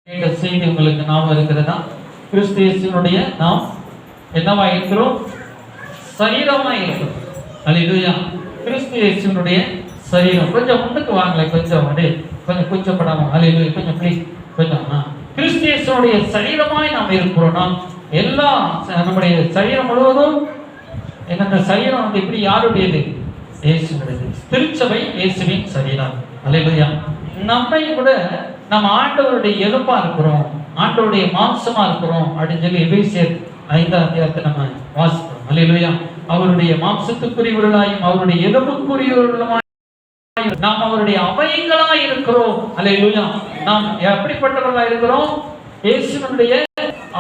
செய்தி உங்களுக்கு ஞாபகம் இருக்கிறதா? கிறிஸ்து இயேசுவினுடைய நாம் என்னவா இருக்கிறோம்? சரீரமா இருக்கிறோம். அல்லேலூயா. கிறிஸ்து இயேசுவினுடைய சரீரம். கொஞ்சம் முன்னுக்கு வாங்கல, கொஞ்சம் அப்படியே கொஞ்சம் கூச்சப்படாம. அல்லேலூயா. கொஞ்சம் ப்ளீஸ் கொஞ்சம். கிறிஸ்து இயேசுவினுடைய சரீரமாய் நாம் இருக்கிறோம். நாம் எல்லாம் நம்முடைய சரீரம் முழுவதும் இந்த சரீரம் வந்து எப்படி யாருடையது? இயேசுவினுடையது. திருச்சபை இயேசுவின் சரீரம். அல்லேலூயா. நம்மை கூட நம்ம ஆண்டவருடைய எலும்பா இருக்கிறோம், ஆண்டவருடைய மாம்சமா இருக்கிறோம் அப்படின்னு சொல்லி எபேசியர் 5ஆம் அதிகாரத்தை நம்ம வாசிக்கிறோம். அல்லேலூயா. அவருடைய மாம்சத்துக்குரியவர்களாயும் அவருடைய எலும்புக்குரியவர்களுமாய் நாம் அவருடைய அவயங்களாய் இருக்கிறோம். அல்லேலூயா. நாம் எப்படிப்பட்டவர்களாய் இருக்கிறோம்? இயேசுவினுடைய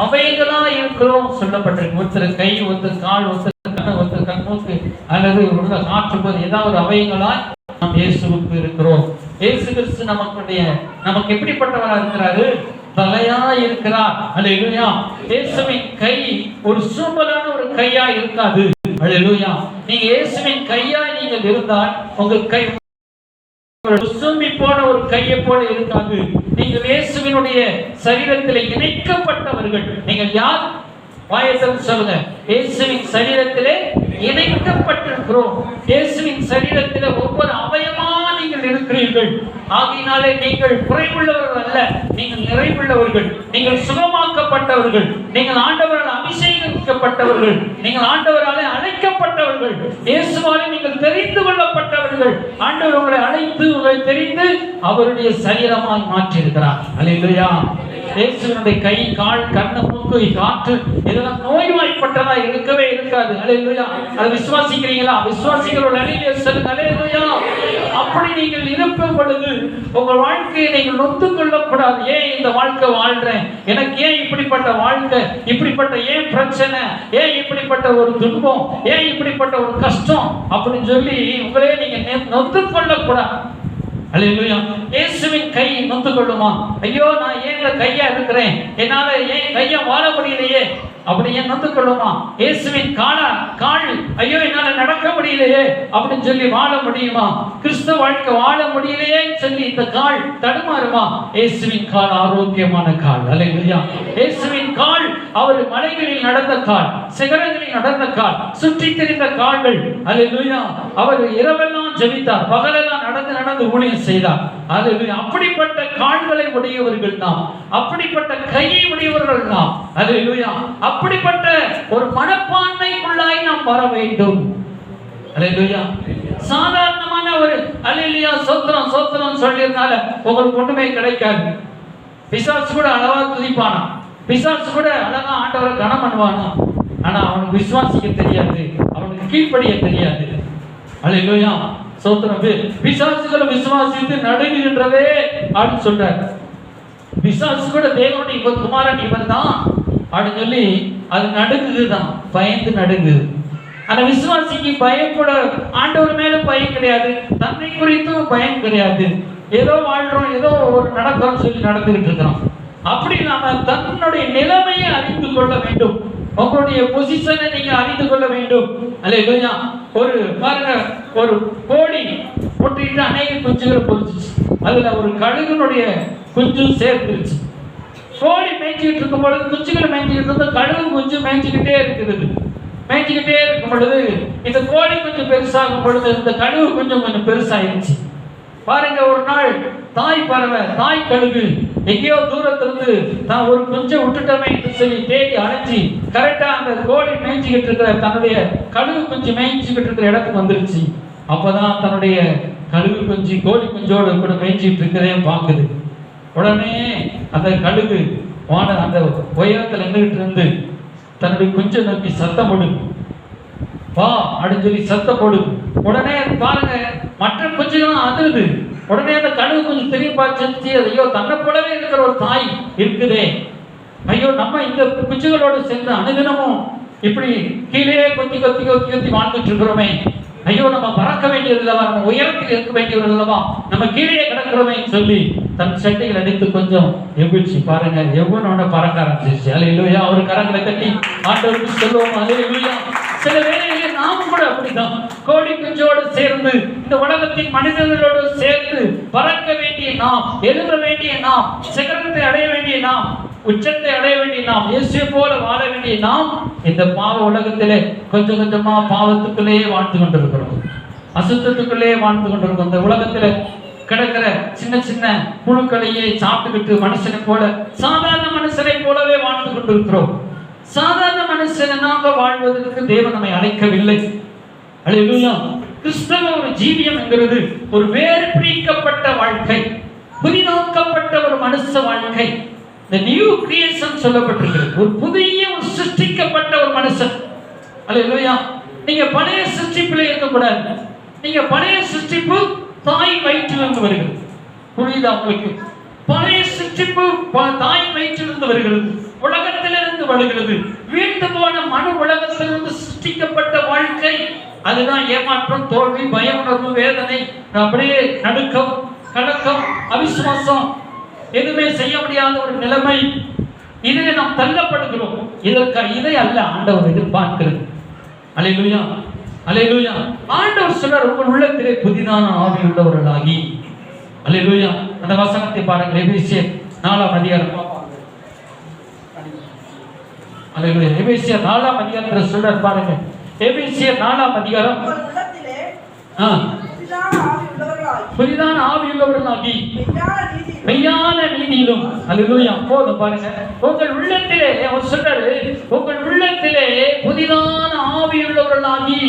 அவயங்களாய் இருக்கிறோம் சொல்லப்பட்டிருக்கு. ஒருத்தர் கை, ஒருத்தர் கால், ஒருத்தர் கண்ணு, ஒருத்தர் கண்மூக்கு அல்லது காற்று போது ஏதாவது அவயங்களாய் நாம் இயேசுவுக்கு இருக்கிறோம். இயேசு கிறிஸ்து நமக்கு எப்படிப்பட்டவரா இருக்கிறாரு? தலையா இருக்கிறார். அல்லேலூயா. இயேசுவின் கை ஒரு சூப்பரான ஒரு கையா இருக்காது. அல்லேலூயா. நீங்க இயேசுவின் கையா நீங்கள் இருந்தால் உங்கள் கை சும்மி போன ஒரு கையை போல இருக்காது. நீங்கள் இயேசுவினுடைய சரீரத்தில் இணைக்கப்பட்டவர்கள். நீங்கள் யார்? வாயத்தில் சொல்லுங்க. இயேசுவின் சரீரத்திலே இணைக்கப்பட்டிருக்கிறோம். இயேசுவின் சரீரத்திலே ஒவ்வொரு அவயமா நீங்கள் இருக்கிறீர்கள். ஆகையினாலே நீங்கள் குறைவுள்ளவர்கள் அல்ல, நீங்கள் நிறைவுள்ளவர்கள். நீங்கள் சுகமாக்கப்பட்டவர்கள், நீங்கள் ஆண்டவரால் அபிஷேகிக்கப்பட்டவர்கள், நீங்கள் ஆண்டவராலே அழைக்கப்பட்டவர்கள், இயேசுவாலே நீங்கள் தெரிந்து கொள்ளப்பட்டவர்கள். ஆண்டவர் உங்களை அழைத்து உங்களை தெரிந்து அவருடைய சரீரமாய் மாற்றியிருக்கிறார். அல்லேலூயா. இயேசுவினுடைய கை, கால், கண்ணு, மூக்கு, காற்று இதெல்லாம் நோய்வாய்ப்பட்டதா இருக்கவே இருக்காது. அல்லேலூயா. அதை விசுவாசிக்கிறீங்களா? விசுவாசிகளோட அழிலே சொல்லுங்க. அல்லேலூயா. அப்படி நீங்கள் இருக்கும் பொழுது உங்கள் வாழ்க்கையை நீங்கள் நொந்து கொள்ளக்கூடாது. ஏன் இந்த வாழ்க்கை வாழ்றேன், எனக்கு ஏன் இப்படிப்பட்ட வாழ்க்கை, இப்படிப்பட்ட ஏன் பிரச்சனை, ஏன் இப்படிப்பட்ட ஒரு துன்பம், ஏன் இப்படிப்பட்ட ஒரு கஷ்டம் அப்படின்னு சொல்லி உங்களே நீங்க நொந்து கொள்ளக்கூடாது. அல்லேலூயா. இயேசுவின் கை நொந்து கொள்ளுமா? ஐயோ நான் ஏன் கையா இருக்கிறேன், என்னால ஏன் கையா வாழ முடியலையே அப்படி ஏன் நொந்து கொள்ளுமா? இயேசுவின் கால் ஐயோ என்னால நடக்க முடியலையே அப்படின்னு சொல்லி வாழ முடியுமா? கிறிஸ்தவ வாழ்க்கை வாழ முடியலையே சொல்லி இந்த கால் தடுமாறுமா? இயேசுவின் கால் ஆரோக்கியமான கால். அல்லேலூயா. இயேசுவின் கால் அவர் மலைகளில் நடந்த கால், சிகரங்களில் நடந்த கால், சுற்றி திரிந்த கால்கள். அல்லேலூயா. அவர் இரவெல்லாம் ஜெபித்தார், பகலெல்லாம் நடந்து ஊழியம் செய்தார். அல்லேலூயா. அப்படிப்பட்ட கால்களை உடையவர்கள் நாம், அப்படிப்பட்ட கையை உடையவர்கள் நாம். அல்லேலூயா. அப்படிப்பட்ட ஒரு மனப்பான்மைக்குள்ளாய் நாம் வர வேண்டும். அல்லேலூயா. சாதாரணமான ஒரு அல்லேலூயா சோத்திரம் சோத்திரம் சொல்லியிருந்தால உங்களுக்கு ஒண்ணுமே கிடைக்காது. பிசாசு கூட அழகா துதிப்பானா, பிசாசு கூட அழகா ஆண்டவரை கனம் பண்ணுவானா, ஆனா அவனுக்கு விசுவாசிக்க தெரியாது, அவனுக்கு கீழ்ப்படிய தெரியாது. அல்லேலூயா. சோத்திரம். பிசாசுகளை விசுவாசித்து நடுங்குகின்றதே அப்படின்னு சொல்றாரு. பிசாசு கூட தேவனுடைய குமாரன் இவர் தான் அப்படின்னு சொல்லி அது நடுங்குதுதான், பயந்து நடுங்குது. அந்த விசுவாசிக்கு பயப்பட ஆண்டவர் மேல பயம் கிடையாது, தன்னை குறித்தும் பயம் கிடையாது. ஏதோ வாழ்றோம், ஏதோ ஒரு நடக்கிறோம் சொல்லி நடந்துகிட்டு இருக்கிறோம். அப்படி நாம தன்னுடைய நிலைமையை அறிந்து கொள்ள வேண்டும். உங்களுடைய பொசிஷனை நீங்க அறிந்து கொள்ள வேண்டும். அல்லேலூயா. ஒரு பாருங்க, ஒரு கோழி முட்டையிட்டு அநேக குஞ்சுகள் பொறிச்சிச்சு, அதுல ஒரு கழுகுனுடைய குஞ்சு சேர்ந்துருச்சு. கோழி மேய்ச்சிக்கிட்டு இருக்கும் பொழுது, குஞ்சுகள் மேய்ச்சிக்கிட்டு இருந்து கழுகு குஞ்சு மேய்ச்சிக்கிட்டே இருக்குது. மேய்ச்சிக்கிட்டே இருக்கும் பொழுது இந்த கோழி கொஞ்சம் பெருசாகும் பொழுது இந்த கழுகு கொஞ்சம் பெருசாயிருச்சு. பாருங்க, ஒரு நாள் தாய் பறவை, தாய் கழுகு எங்கேயோ தூரத்திலிருந்து தான் ஒரு குஞ்சை விட்டுட்டோமே சொல்லி தேடி அழைச்சி கரெக்டா அந்த கோழி மேய்ச்சிக்கிட்டு இருக்கிற தன்னுடைய கழுகு குஞ்சு மேய்ச்சிக்கிட்டு இருக்கிற இடத்துக்கு வந்துருச்சு. அப்பதான் தன்னுடைய கழுகு குஞ்சு கோழி குஞ்சோடு கூட மேய்ச்சிட்டு இருக்கிறதையும் பார்க்குது. உடனே அந்த கழுகு அந்த உயரத்தில் நின்றுகிட்டு இருந்து தன்னுடைய குஞ்சை நோக்கி சத்தம் போடு, வா அப்படின்னு சொல்லி சத்தம் போடு. உடனே பாருங்க, மற்ற குஞ்சுகளும் அதிருது. உடனே அந்த கழுகு கொஞ்சம் தெரிய பார்த்து, ஐயோ தன்னை போலவே இருக்கிற ஒரு தாய் இருக்குதே, ஐயோ நம்ம இந்த குஞ்சுகளோடு சேர்ந்து அனுதினமும் இப்படி கீழே கொத்தி கொத்தி கொத்தி கொத்தி வாழ்ந்துட்டு இருக்கிறோமே, ஐயோ நம்ம பறக்க வேண்டியது இல்லவா, நம்ம உயரத்தில் இருக்க வேண்டியது இல்லவா, நம்ம கீழே கிடக்கிறோமே சொல்லி தன் சட்டைகள் அடித்து கொஞ்சம் எவ்விச்சு. பாருங்க, எவ்வளோட பறக்க ஆரம்பிச்சிருச்சு. அல்லேலூயா. அவர் கரங்களை தட்டி ஆண்டவருக்கு சொல்லுவோம். அல்லேலூயா. சில வேளையிலே நாமும் கூட அப்படிதான் கோடி குஞ்சோடு சேர்ந்து இந்த உலகத்தின் மனிதர்களோடு சேர்ந்து பறக்க வேண்டிய நாம், எழுத வேண்டிய நாம், சிகரத்தை அடைய வேண்டிய நாம், உச்சத்தை அடைய வேண்டிய நாம், இயேசுவை போல வாழ வேண்டிய நாம் இந்த பாவ உலகத்திலே கொஞ்சம் கொஞ்சமா பாவத்துக்குள்ளேயே வாழ்ந்து கொண்டிருக்கிறோம், அசுத்தத்துக்குள்ளே வாழ்ந்து கொண்டிருக்கிறோம். இந்த உலகத்துல கிடக்கிற சின்ன சின்ன புழுக்களையே சாப்பிட்டுக்கிட்டு மனுஷனை போல, சாதாரண மனுஷனை போலவே வாழ்ந்து கொண்டிருக்கிறோம். சாதாரண மனுஷனாக வாழ்வதற்கு தேவன் நம்மை அழைக்கவில்லை. அல்லேலூயா. கிறிஸ்தவ ஒரு ஜீவியம் என்கிறது ஒரு வேறு பிரிக்கப்பட்ட வாழ்க்கை, புதிதாக்கப்பட்ட ஒரு மனுஷ வாழ்க்கை. இந்த நியூ கிரியேஷன் சொல்லப்பட்டிருக்கிறது. ஒரு புதிய சிருஷ்டிக்கப்பட்ட ஒரு மனுஷன். அல்லேலூயா. நீங்க பழைய சிருஷ்டிப்பில் இருக்கக்கூடாது. நீங்க பழைய சிருஷ்டிப்பு தாய் வயிற்றிலிருந்து வருகிறது. புரியுதா உங்களுக்கு? பழைய சிருஷ்டிப்பு தாய் வயிற்றிலிருந்து வருகிறது, உலகத்திலிருந்து வருகிறது. வீழ்ந்து போன மனு உலகத்திலிருந்து சிருஷ்டிக்கப்பட்ட வாழ்க்கை. அதுதான் ஏமாற்றம், தோல்வி, பய உணர்வு, வேதனை, அப்படியே நடுக்கம், கலக்கம், அவிசுவாசம், எதுவுமே செய்ய முடியாத ஒரு நிலைமை. இதில் நாம் தள்ளப்படுகிறோம். இதை அல்ல ஆண்டவர் எதிர்பார்க்கிறது. அல்லேலூயா, அல்லேலூயா. ஆண்டவர் சொல்றார், உங்கள் உள்ளத்திலே புதிதான ஆவி உள்ளவர்களாகி. அல்லேலூயா. அந்த வசனத்தை பாருங்கள், எபேசியர் 4ஆம் அதிகாரம். அல்லேலூயா. எபேசியர் 4ஆம் அதிகாரத்துல சொல்றார் பாருங்க. எபேசியர் 4ஆம் அதிகாரம். புதிதான ஆவி உள்ளவர்களாகி மெய்யான நீதியிலும். அல்லேலூயா. போதும் பாருங்க. உங்கள் உள்ளத்திலே அவர் சொல்றாரு, உங்கள் உள்ளத்திலே புதிதான ஆவி உள்ளவர்களாகி.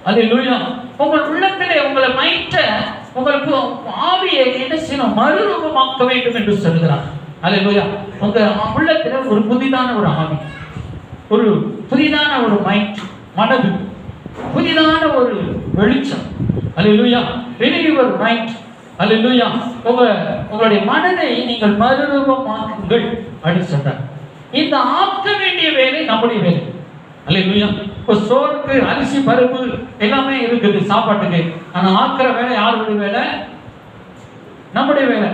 அல்லேலூயா. உங்கள் உள்ளத்திலே உங்களை மைட்ட, உங்களுக்கு ஆவியை என்ன செய்யணும்? மறுரூபமாக்க வேண்டும் என்று சொல்கிறார். அல்லேலூயா. உங்க உள்ளத்திலே ஒரு புதிதான ஒரு ஆவி, ஒரு புதிதான ஒரு மைண்ட், மனது, புதிதான ஒரு வெளிச்சம். அல்லேலூயா. renew your mind. அல்லேலூயா. உங்களுடைய மனதை நீங்கள் மறுரூபமாக்குங்கள் அப்படி சொல்றார். இந்த ஆக்க வேண்டிய வேலை நம்முடைய வேலை. அல்லேலூயா. இப்போ சோறுக்கு அரிசி பருப்பு எல்லாமே இருக்குது சாப்பாட்டுக்கு. ஆனா ஆக்கிற வேலை யாருடைய வேலை? நம்முடைய வேலை.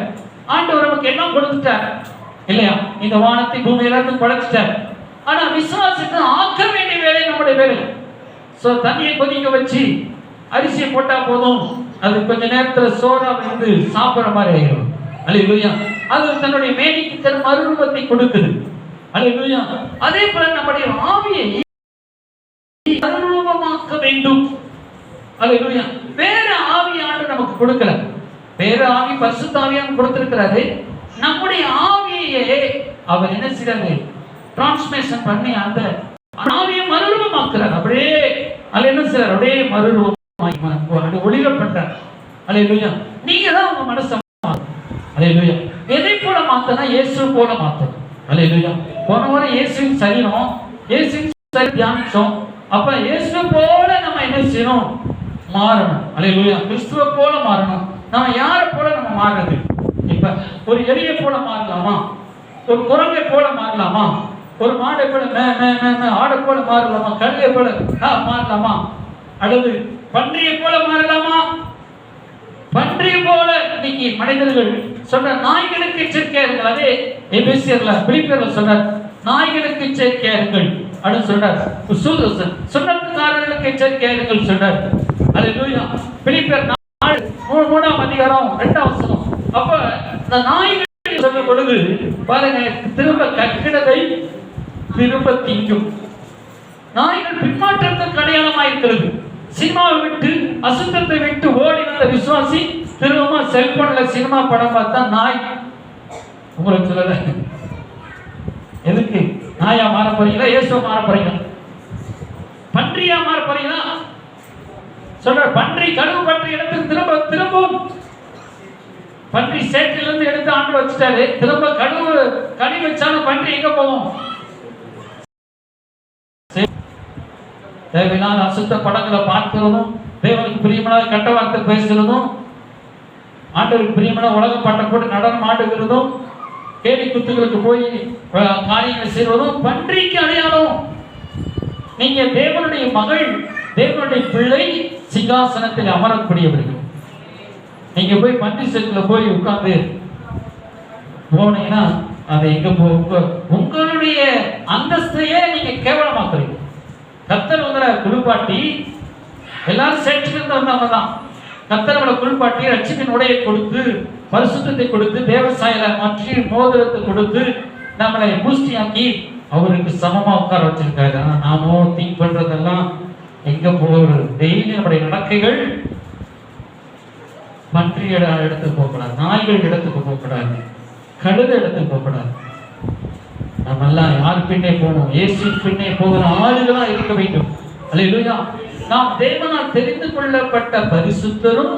ஆண்டவர் நமக்கு எல்லாம் கொடுத்துட்டார் இல்லையா? இந்த வானத்தை பூமி எல்லாத்தையும் படைச்சிட்டார். ஆனா விசுவாசத்துக்கு ஆக்க வேண்டிய வேலை நம்முடைய வேலை. சோ தண்ணியை கொதிக்க வச்சு அரிசியை போட்டா போதும், அது கொஞ்ச நேரத்துல சோறா வந்து சாப்பிடுற மாதிரி ஆயிடும். அல்லேலூயா. அது தன்னுடைய மேனிக்கு தன் மறுரூபத்தை கொடுக்குது. அல்லேலூயா. அதே போல நம்முடைய ஆவியை மறுரூபமாக்க வேண்டும். அல்லேலூயா. வேற ஆவியாண்டு நமக்கு கொடுக்கல. வேற ஆவி பரிசுத்த ஆவியானவர் கொடுத்திருக்கிறாரு. நம்முடைய ஆவியை அவர் என்ன செய்றாரு? டிரான்ஸ்ஃபர்மேஷன் பண்ணி அந்த ஆவியை மறுரூபமாக்குறார். அப்படியே அல்ல என்ன செய்றார்? அப்படியே மறுரூபமாக்கி ஒளிர பண்றார். அல்லேலூயா. நீங்க தான் உங்க மனசை. அல்லேலூயா. எதை போல மாத்தனா? இயேசு போல மாத்தணும். அல்லேலூயா. போன முறை இயேசுவின் சரீரம், இயேசுவின் சரீரம் தியானிச்சோம். அப்ப இயேசு போல நம்ம என்ன செய்யணும்? மாறணும். அல்லேலூயா. கிறிஸ்துவ போல மாறணும். நம்ம யாரை போல நம்ம மாறுறது? இப்ப ஒரு எலியை போல மாறலாமா? ஒரு குரங்கை போல மாறலாமா? ஒரு மாடை போல ஆடை போல மாறலாமா? கழுதை போல மாறலாமா? அல்லது பன்றியை போல மாறலாமா? பன்றியை போல இன்னைக்கு மனிதர்கள் சொல்ற நாய்களுக்கு எச்சரிக்கையா இருங்கள். அதே எபேசியர்ல பிலிப்பியர்ல சொல்றார், நாய்களுக்கு எச்சரிக்கையா இருங்கள் அப்படின்னு சொல்றார். சுண்ணத்துக்காரர்களுக்கு எச்சரிக்கையா இருங்கள் சொல்றார். அல்லேலூயா. பிலிப்பியர் 3ஆம் அதிகாரம் 2ஆம் வசனம். அப்ப இந்த நாய்கள் சொல்லும் பொழுது பாருங்க, திரும்ப கற்கிடதை திரும்ப திங்கும். நாய்கள் பின்மாற்றத்துக்கு அடையாளமாக இருக்கிறது. சினிமாவை விட்டு, அசுத்தத்தை விட்டு ஓடி வந்த விசுவாசி திரும்ப செல்போன்ல சினிமா படம் பார்த்தா நாய். உங்களுக்கு சொல்லல, எதுக்கு நாயா மாற போறீங்களா? இயேசுவ மாற போறீங்களா? பன்றியா மாற போறீங்களா? சொல்ற பன்றி கழுவு பன்றி இடத்துக்கு திரும்பவும் பன்றி சேற்றிலிருந்து எடுத்து ஆண்டு வச்சுட்டாரு. திரும்ப கழுவி வச்சாலும் பன்றி எங்க போகும்? தேவையில்லாத அசுத்த படங்களை பார்க்கிறதும், தேவனுக்கு பிரியமான கட்ட வார்த்தை பேசுகிறதும், ஆண்டவருக்கு பிரியமான உலக பட்டம் போட்டு நடனம் ஆடுகிறதும், கேலி குத்துகளுக்கு போய் காரியங்கள் செய்வதும் பன்றிக்கு அடையாளம். நீங்க தேவனுடைய மகள், தேவனுடைய பிள்ளை, சிங்காசனத்தில் அமரக்கூடியவர்கள். நீங்க போய் பன்றி செட்டுல போய் உட்கார்ந்து போனீங்கன்னா அதை எங்க உங்களுடைய அந்தஸ்தையே நீங்க கேவலமாக்குறீங்க. கர்த்தர் உங்களை குளிப்பாட்டி, எல்லாரும் சேர்ச்சிலிருந்து வந்தவங்க தான். கர்த்தர் அவளை குளிப்பாட்டி ரட்சிப்பின் உடையை கொடுத்து பரிசுத்தத்தை கொடுத்து தேவசாயில மாற்றி மோதிரத்தை கொடுத்து நம்மளை பூஷ்டியாக்கி அவருக்கு சமமா உட்கார வச்சிருக்காரு. ஆனா நாமோ திங்க் பண்றதெல்லாம் எங்க போகுது? டெய்லி நம்முடைய நடக்கைகள் பன்றி இடத்துக்கு போகக்கூடாது, நாய்கள் இடத்துக்கு போகக்கூடாது, கழுத இடத்துக்கு போகக்கூடாது. நம்ம எல்லாம் யார் பின்னே போகணும்? இயேசு பின்னே போகிற ஆளுகளா இருக்க வேண்டும். அல்லேலூயா. நாம் தேவனால் தெரிந்து கொள்ளப்பட்ட பரிசுத்தரும்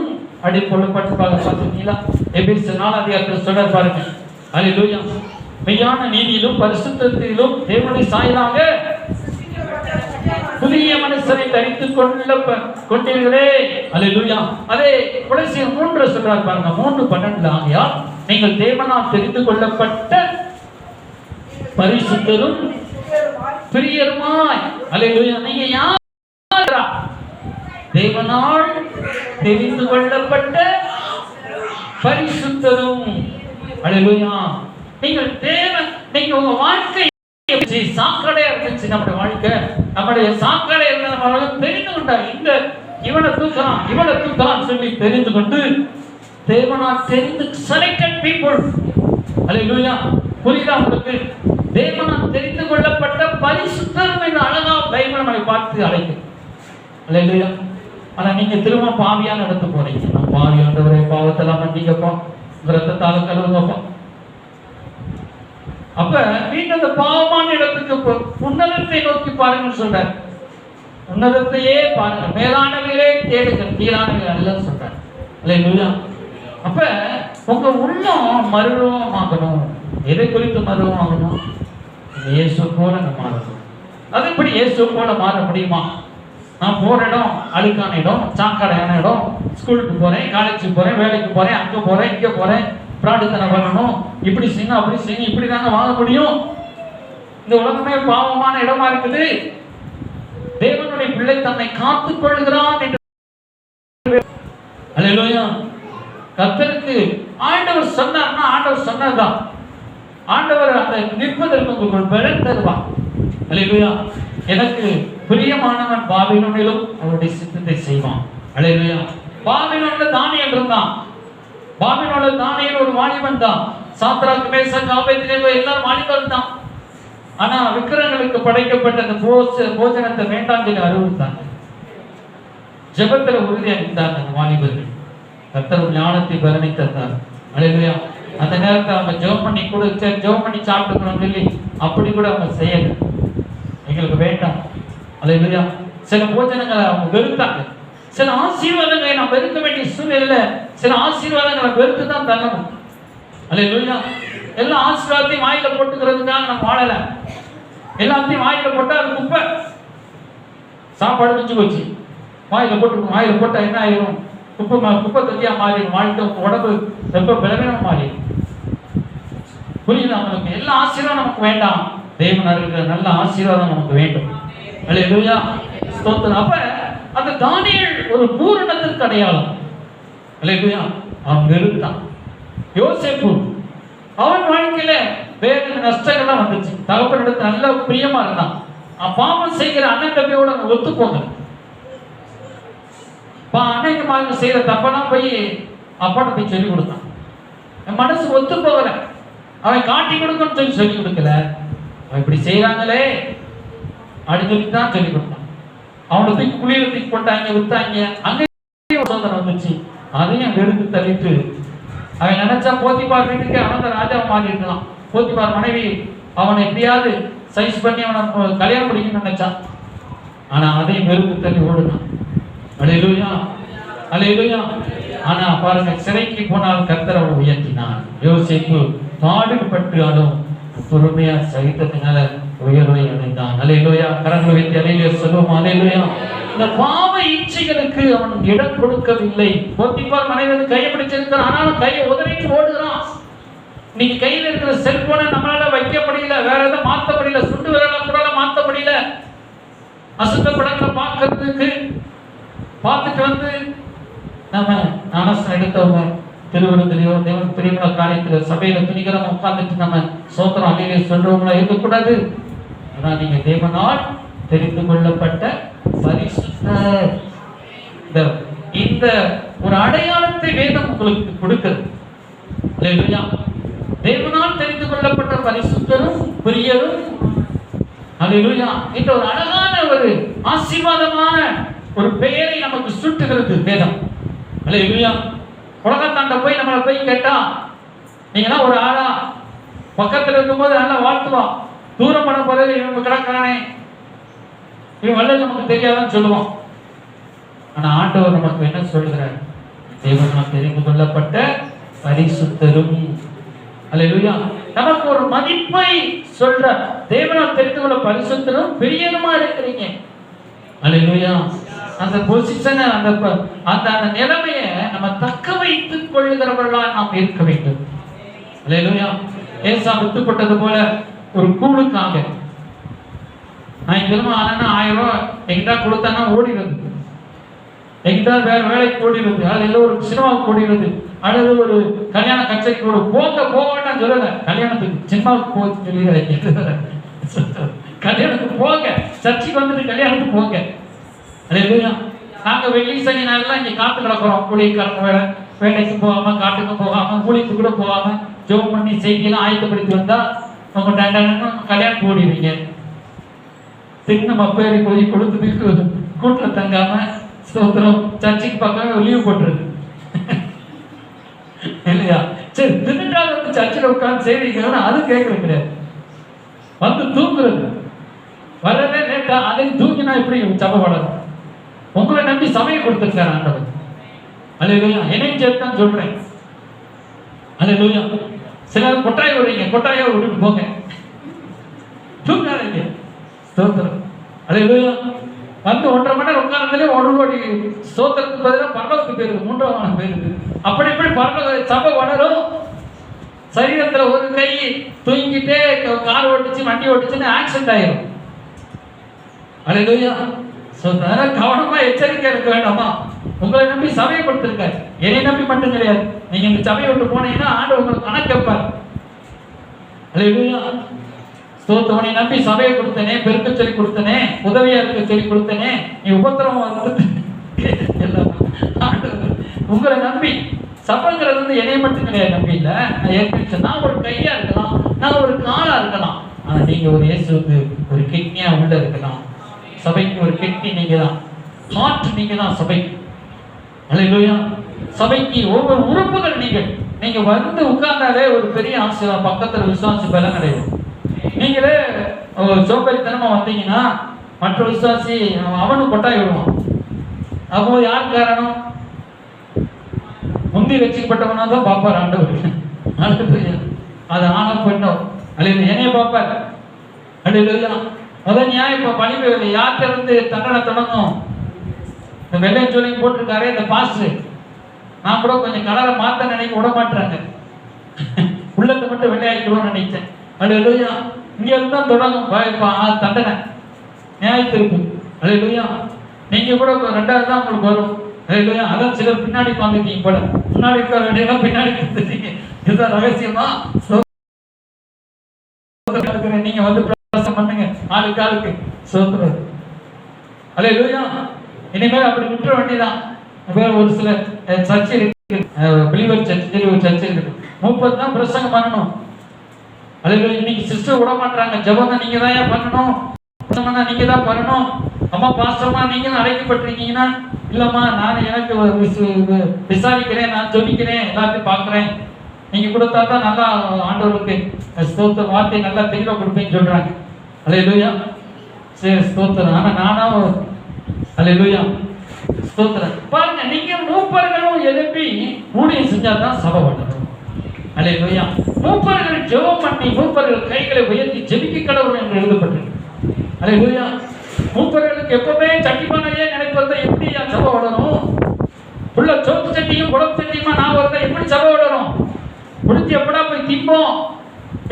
அடிக்கொள்ளப்பட்டு பார்த்தீங்களா? எபேசியர் 4 அதிகாரத்தில் சொல்றார் பாருங்க. அல்லேலூயா. மெய்யான நீதியிலும் பரிசுத்தத்திலும் தேவனுடைய சாயலாக புதிய மனுஷனை தரித்துக் கொண்டீர்களே. அல்லேலூயா. அதே கொலோசியர் 3 சொல்றார் பாருங்க, 3:12. ஆகையால் நீங்கள் தேவனால் தெரிந்து கொள்ளப்பட்ட பரிசுத்தரும் பிரியருமாய். அல்லேலூயா. நீங்க யார்? தேவனால் தெரிந்து கொள்ளப்பட்ட பரிசுத்தரும். அல்லேலூயா. நீங்கள் தேவன், நீங்க உங்க வாழ்க்கை சாக்கடையா இருந்துச்சு, நம்முடைய வாழ்க்கை நம்முடைய சாக்கடை இருந்த நம்ம தெரிந்து கொண்டார். இந்த இவனை தூக்கலாம் சொல்லி தெரிந்து கொண்டு தேவனால் தெரிந்து செலக்டட் பீப்புள். அல்லேலூயா. புரியுதா உங்களுக்கு? தேவனால் தெரிந்து கொள்ளப்பட்ட பரிசுத்தம் என்று அழகா பைபிள் நம்மை பார்த்து அழைக்கும். அல்லேலூயா. ஆனா நீங்க திரும்ப பாவியான இடத்து போறீங்க. நான் பாவி ஆண்டவரே, பாவத்தெல்லாம் மன்னிங்கப்பா, ரத்தத்தால கழுவுங்கப்பா. அப்ப மீண்டும் அந்த பாவமான இடத்துக்கு உன்னதத்தை நோக்கி பாருங்கன்னு சொல்றாரு. உன்னதத்தையே பாருங்க, மேலானவர்களே தேடுங்க, கீழானவர்கள் அல்ல சொல்றாரு. அல்லேலூயா. அப்ப உங்க உள்ளம் மறுரூபமாகணும். எதை குறித்து மறுரூபமாகணும்? இயேசு போல நம்ம மாறணும். அது எப்படி இயேசு போல மாற முடியுமா? நான் போற இடம் அழுக்கான இடம், சாக்கடையான இடம், ஸ்கூலுக்கு போறேன், காலேஜுக்கு போறேன், வேலைக்கு போறேன், அங்க போறேன், இங்க போறேன், பிரார்த்தனை பண்ணணும், இப்படி செய்யணும், அப்படி செய்யணும், இப்படி தாங்க வாழ முடியும். இந்த உலகமே பாவமான இடமா இருக்குது. தேவனுடைய பிள்ளை தன்னை காத்துக் கொள்கிறான் என்று அல்லேலூயா. கர்த்தருக்கு ஆண்டவர் சொன்னார்னா ஆண்டவர் சொன்னதுதான். ஆண்டவர் அந்த நிற்பதற்கு உங்களுக்கு பலன் தருவார். அல்லேலூயா. எனக்கு பிரியமானவன் பாபிலோனிலும் அவருடைய சித்தத்தை செய்வான். அல்லேலூயா. பாபிலோனில் தானியேல் இருந்தான். பாபிலோனில் தானியேல் ஒரு வாலிபன் தான். சாத்ராக், மேஷாக், ஆபேத்நேகோ எல்லாரும் வாலிபன் தான். ஆனா விக்கிரகங்களுக்கு படைக்கப்பட்ட அந்த போஜனத்தை வேண்டாம் சொல்லி அறிவுறுத்தாங்க. ஜெபத்துல உறுதியாக இருந்தாங்க அந்த வாலிபர்கள். கர்த்தர் ஞானத்தை பலனை தந்தார். அல்லேலூயா. அந்த நேரத்தை அவங்க ஜெபம் பண்ணி கூட ஜெபம் பண்ணி சாப்பிட்டுக்கணும்னு சொல்லி அப்படி கூட அவங்க செய்யல. எங்களுக்கு வேண்டாம். அல்லேலூயா. சில போஜனங்களை அவங்க வெறுத்தாங்க. சில ஆசீர்வாதங்களை நாம் வெறுக்க வேண்டிய சூழ்நிலையில சில ஆசீர்வாதங்களை வெறுத்து தான் தரணும். அல்லேலூயா. எல்லா ஆசீர்வாதத்தையும் வாயில போட்டுக்கிறதுக்காக நம்ம வாழல. எல்லாத்தையும் வாயில போட்டா அது குப்பை. சாப்பாடு மிஞ்சு போச்சு, வாயில போட்டா என்ன ஆயிரும்? குப்பை தொட்டியா மாறிடும். வாழ்க்கை உடம்பு ரொம்ப பலவீனமா மாறிடும். புரியுதா உங்களுக்கு? எல்லா ஆசீர்வாதம் நமக்கு வேண்டாம். தேவன் இருக்கிற நல்ல ஆசீர்வாதம் நமக்கு வேண்டும். அல்லேலூயா. ஸ்தோத்திரம். அப்ப அந்த தானியேல் ஒரு பூரணத்திற்கு அடையாளம். அல்லேலூயா. அவன் வெறுத்தான். யோசேப்பு அவன் வாழ்க்கையில வேறு நஷ்டங்கள்லாம் வந்துச்சு. தகப்பனிடத்துல நல்ல பிரியமா இருந்தான். பாவம் செய்கிற அண்ணன் தம்பியோட ஒத்து போங்க. அன்னைக்கு மாதிரி செய்யற தப்பெல்லாம் போய் அப்பாட்ட போய் சொல்லி கொடுத்தான். என் மனசு ஒத்து போகல. அவன் காட்டி கொடுக்கணும்னு சொல்லி கொடுக்கல. அவன் இப்படி செய்யறாங்களே அப்படின்னு சொல்லி தான் சொல்லி கொடுத்தான். அவனை தூக்கி குளிர தூக்கி போட்டாங்க, விட்டாங்க. அங்கேயும் சோதனை வந்துச்சு. அதையும் வெறுத்து தள்ளிட்டு அவன் நினைச்சா போத்திபார் வீட்டுக்கு அவன் ராஜாவை மாறி இருக்கலாம். போத்திபார் மனைவி அவனை எப்படியாவது சைஸ் பண்ணி அவனை கல்யாணம் முடிக்கணும்னு நினைச்சான். ஆனா அதையும் வெறுத்து தள்ளி ஓடுனான். அல்லேலூயா. அல்லேலூயா. ஆனா பாருங்க, சிறைக்கு போனால் கர்த்தர் அவனை உயர்த்தினார். யோசேப்பு பாடுபட்டாலும் பொறுமையா சகித்ததுனால உயர்வை அடைந்தான். அல்லேலூயா. கரங்களை வைத்து அல்லேலூயா சொல்லுவோம். அல்லேலூயா. இந்த பாவ இச்சைகளுக்கு அவன் இடம் கொடுக்கவில்லை. போத்திபார் மனைவி கையை பிடிச்சிருக்கிறான், ஆனாலும் கையை உதறிட்டு ஓடுகிறான். நீங்க கையில இருக்கிற செல்போனை நம்மளால வைக்க முடியல, வேற எதாவது மாத்த முடியல, சுண்டு விரல கூட மாத்த முடியல. அசுத்த படங்களை பார்க்கறதுக்கு பார்த்துட்டு வந்து நம்ம ஞானஸ்நானம் எடுத்தவங்க திருவிருந்திலையோ தேவன் பிரியமுள்ள காரியத்துல சபையில துணிகரமா உட்கார்ந்துட்டு நம்ம சோத்திரம் அல்லேலூயா சொல்றவங்களா இருக்கக்கூடாது. ஆனா நீங்க தேவனால் தெரிந்து கொள்ளப்பட்ட பரிசுத்தர். இந்த ஒரு அடையாளத்தை வேதம் உங்களுக்கு கொடுக்கிறது. அல்லேலூயா. தேவனால் தெரிந்து கொள்ளப்பட்ட பரிசுத்தரும் பிரியரும். அல்லேலூயா. இந்த ஒரு அழகான ஒரு ஆசீர்வாதமான ஒரு பெயரை நமக்கு சுட்டுகிறது வேதம். அல்லேலூயா. உலகத்தாண்ட போய் நம்மளை போய் கேட்டா, நீங்களாம் ஒரு ஆளா, பக்கத்தில் இருக்கும்போது நல்லா வாழ்த்துவான், தூரம் பண்ண போறது இவங்க கிடக்கிறானே, இவன் வல்லது நமக்கு தெரியாதான்னு சொல்லுவோம். ஆனா ஆண்டவர் நமக்கு என்ன சொல்கிறார்? தேவனால் தெரிந்து கொள்ளப்பட்ட பரிசுத்தரும். அல்லேலூயா. நமக்கு ஒரு மதிப்பை சொல்ற, தேவனால் தெரிந்து கொள்ள பரிசுத்தரும் பிரியனுமா இருக்கிறீங்க. அல்லேலூயா. அந்த பொசிஷனை, அந்த நிலைமையை நம்ம தக்க வைத்துக் கொள்ளுகிறவர்களா நாம் இருக்க வேண்டும். அல்லேலூயா. ஏசா விட்டுப்பட்டது போல ஒரு கூழுக்காக நான் இங்கிருமா ஆனா 1000 ரூபாய் எங்கிட்ட கொடுத்தானா ஓடிடுறது, எங்கிட்ட வேற வேலைக்கு ஓடிடுறது, அல்லது ஒரு சினிமாவுக்கு ஓடிடுறது, அல்லது ஒரு கல்யாண கச்சேரிக்கு ஒரு போகட்டான்னு சொல்லல, கல்யாணத்துக்கு சினிமாவுக்கு போக சொல்லி கல்யாணத்துக்கு போக, சர்ச்சைக்கு வந்துட்டு கல்யாணத்துக்கு போக. அல்லேலூயா. நாங்க வெள்ளி சனி நாள்லாம் இங்க காத்து கிடக்குறோம், கூலிக்காரங்க வேலைக்கு போகாம, காட்டுக்கு போகாம, கூலிக்கு கூட போகாம, ஜோம் பண்ணி செய்தியெல்லாம் ஆயத்தப்படுத்தி வந்தா உங்க கல்யாணம் ஓடிடுவீங்க. தின்னு மப்பேறி போய் கொடுத்துட்டு கூட்டில் தங்காம ஸ்தோத்திரம் சர்ச்சைக்கு பார்க்காம லீவ் போட்டுருது இல்லையா? சரி, தின்னுட்டால் வந்து சர்ச்சில் உட்காந்து செய்திருக்கா, அது கேட்கறது கிடையாது. வந்து தூங்குறது வரவே லேட்டா, அதையும் தூங்கினா எப்படி சபை வளரும்? உங்களை நம்பி சபையை கொடுத்துருக்காரு ஆண்டவர். அல்லேலூயா. என்னையும் சேர்த்தான் சொல்றேன். அல்லேலூயா. சிலர் கொட்டாய் விடுறீங்க, கொட்டாயா விட்டுட்டு போங்க, தூங்காதீங்க. ஸ்தோத்திரம். அல்லேலூயா. வந்து 1.5 மணி நேரம் உட்கார்ந்ததுலேயே 1 கோடி ஸ்தோத்திரத்துக்கு பதிலாக பரலோகத்துக்கு போயிருது, 3ஆம் வானம் போயிருது. அப்படி இப்படி பரலோக சபை வளரும். சரீரத்துல ஒரு கை தூங்கிட்டே கார் ஓட்டுச்சு, வண்டி ஓட்டுச்சுன்னு ஆக்சிடென்ட் ஆயிரும். அல்லேலூயா. கவனமா எச்சரிக்கை இருக்க வேண்டாமா? உங்களை நம்பி சபையை கொடுத்திருக்காரு, என்னை நம்பி மட்டும் கிடையாது. நீங்க இந்த சபையை விட்டு போனீங்கன்னா ஆண்டு உங்களுக்கு கணக்கு வைப்பார். அல்லேலூயா. ஸ்தோத்திரனை நம்பி சபையை கொடுத்தனே, பெருக்க சொல்லி கொடுத்தனே, உதவியா இருக்க சொல்லி கொடுத்தனே, நீ உபத்திரமா வந்து உங்களை நம்பி சபைங்கிறது வந்து என்னை மட்டும் கிடையாது நம்பி இல்லை. நான் ஏற்கனவே நான் ஒரு கையா இருக்கலாம், நான் ஒரு காலா இருக்கலாம், ஆனா நீங்க ஒரு இயேசுக்கு ஒரு கிட்னியா உள்ள இருக்கலாம். சபைக்கு ஒரு கிட்னி நீங்க தான், ஹார்ட் நீங்க தான் சபைக்கு. அல்லேலூயா. சபைக்கு ஒவ்வொரு உறுப்புகள் நீங்க வந்து உட்கார்ந்தாலே ஒரு பெரிய ஆசீர்வாதம். பக்கத்துல விசுவாசி பலம் கிடையாது. நீங்களே சோம்பேறித்தனமா வந்தீங்கன்னா மற்ற விசுவாசி அவனும் கொட்டாய் விடுவான். அப்போ யார் காரணம்? முந்தி ரட்சிக்கப்பட்டவனா தான் பார்ப்பார் ஆண்டவர். அது ஆனா பெண்ணோம். அல்லது என்னைய பார்ப்பார். அல்லேலூயா. அதான் நியாயம். இப்ப பணிவு யார்கிட்ட இருந்து தண்டனை தொடங்கும்? இந்த வெள்ளையும் சொல்லியும் போட்டிருக்காரு இந்த பாஸ்டர். நான் கூட கொஞ்சம் கலரை மாத்த நினைக்க விட மாட்டாங்க, உள்ளத்தை மட்டும் வெள்ளையாக்கிடுவோம்னு நினைச்சேன். அல்லேலூயா. இங்க இருந்தா தொடங்கும் தண்டனை, நியாயத்திற்கு. அல்லேலூயா. நீங்க கூட 2வது தான் உங்களுக்கு வரும். அல்லேலூயா. அதான் சிலர் பின்னாடி வந்துட்டீங்க போல, முன்னாடி இருக்க வேண்டியதான் பின்னாடி வந்துட்டீங்க. இதுதான் ரகசியமா. நீங்க வந்து பண்ணுங்க ஆளுக்கு ஆளுக்கு. சோத்திரம். அல்லேலூயா. இனிமேல் அப்படி விட்டுற வேண்டியதான். ஒரு சில சர்ச்சை இருக்கு, பிலீவர் சர்ச்சை, ஒரு சர்ச்சை இருக்கு, 30 தான் பிரசங்கம் பண்ணணும். அல்லேலூயா. இன்னைக்கு சிஸ்டர் விட மாட்டாங்க. ஜெபம் நீங்க தான் பண்ணணும், நீங்க தான் பண்ணணும். அம்மா பாஸ்டர்மா நீங்க தான் அழைக்கப்பட்டிருக்கீங்கன்னா, இல்லம்மா நான் எனக்கு விசாரிக்கிறேன், நான் சொல்லிக்கிறேன், எல்லாத்தையும் பார்க்குறேன், நீங்க கொடுத்தா தான் நல்லா ஆண்டவருக்கு ஸ்தோத்திர வார்த்தை நல்லா தெளிவா கொடுப்பேன்னு சொல்றாங்க. அல்லேலூயா. சரி, ஸ்தோத்திரம். ஆனா நானும் அல்லேலூயா ஸ்தோத்திரம். பாருங்க, நீங்க மூப்பர்களும் எழுப்பி ஊழியம் செஞ்சாதான் சபை வளரும். அல்லேலூயா. மூப்பர்கள் ஜெபம் பண்ணி, மூப்பர்கள் கைகளை உயர்த்தி ஜெபிக்க கடவுள் என்று எழுதப்பட்டிருக்கு. அல்லேலூயா. மூப்பர்களுக்கு எப்பவுமே சட்டிப்பானையே நினைப்பது எப்படி சபை வளரும்? உள்ள சோப்பு சட்டியும் குழம்பு சட்டியுமா நான் வரத எப்படி சபை வளரும்? முடிஞ்சு எப்படா போய் திம்போம்,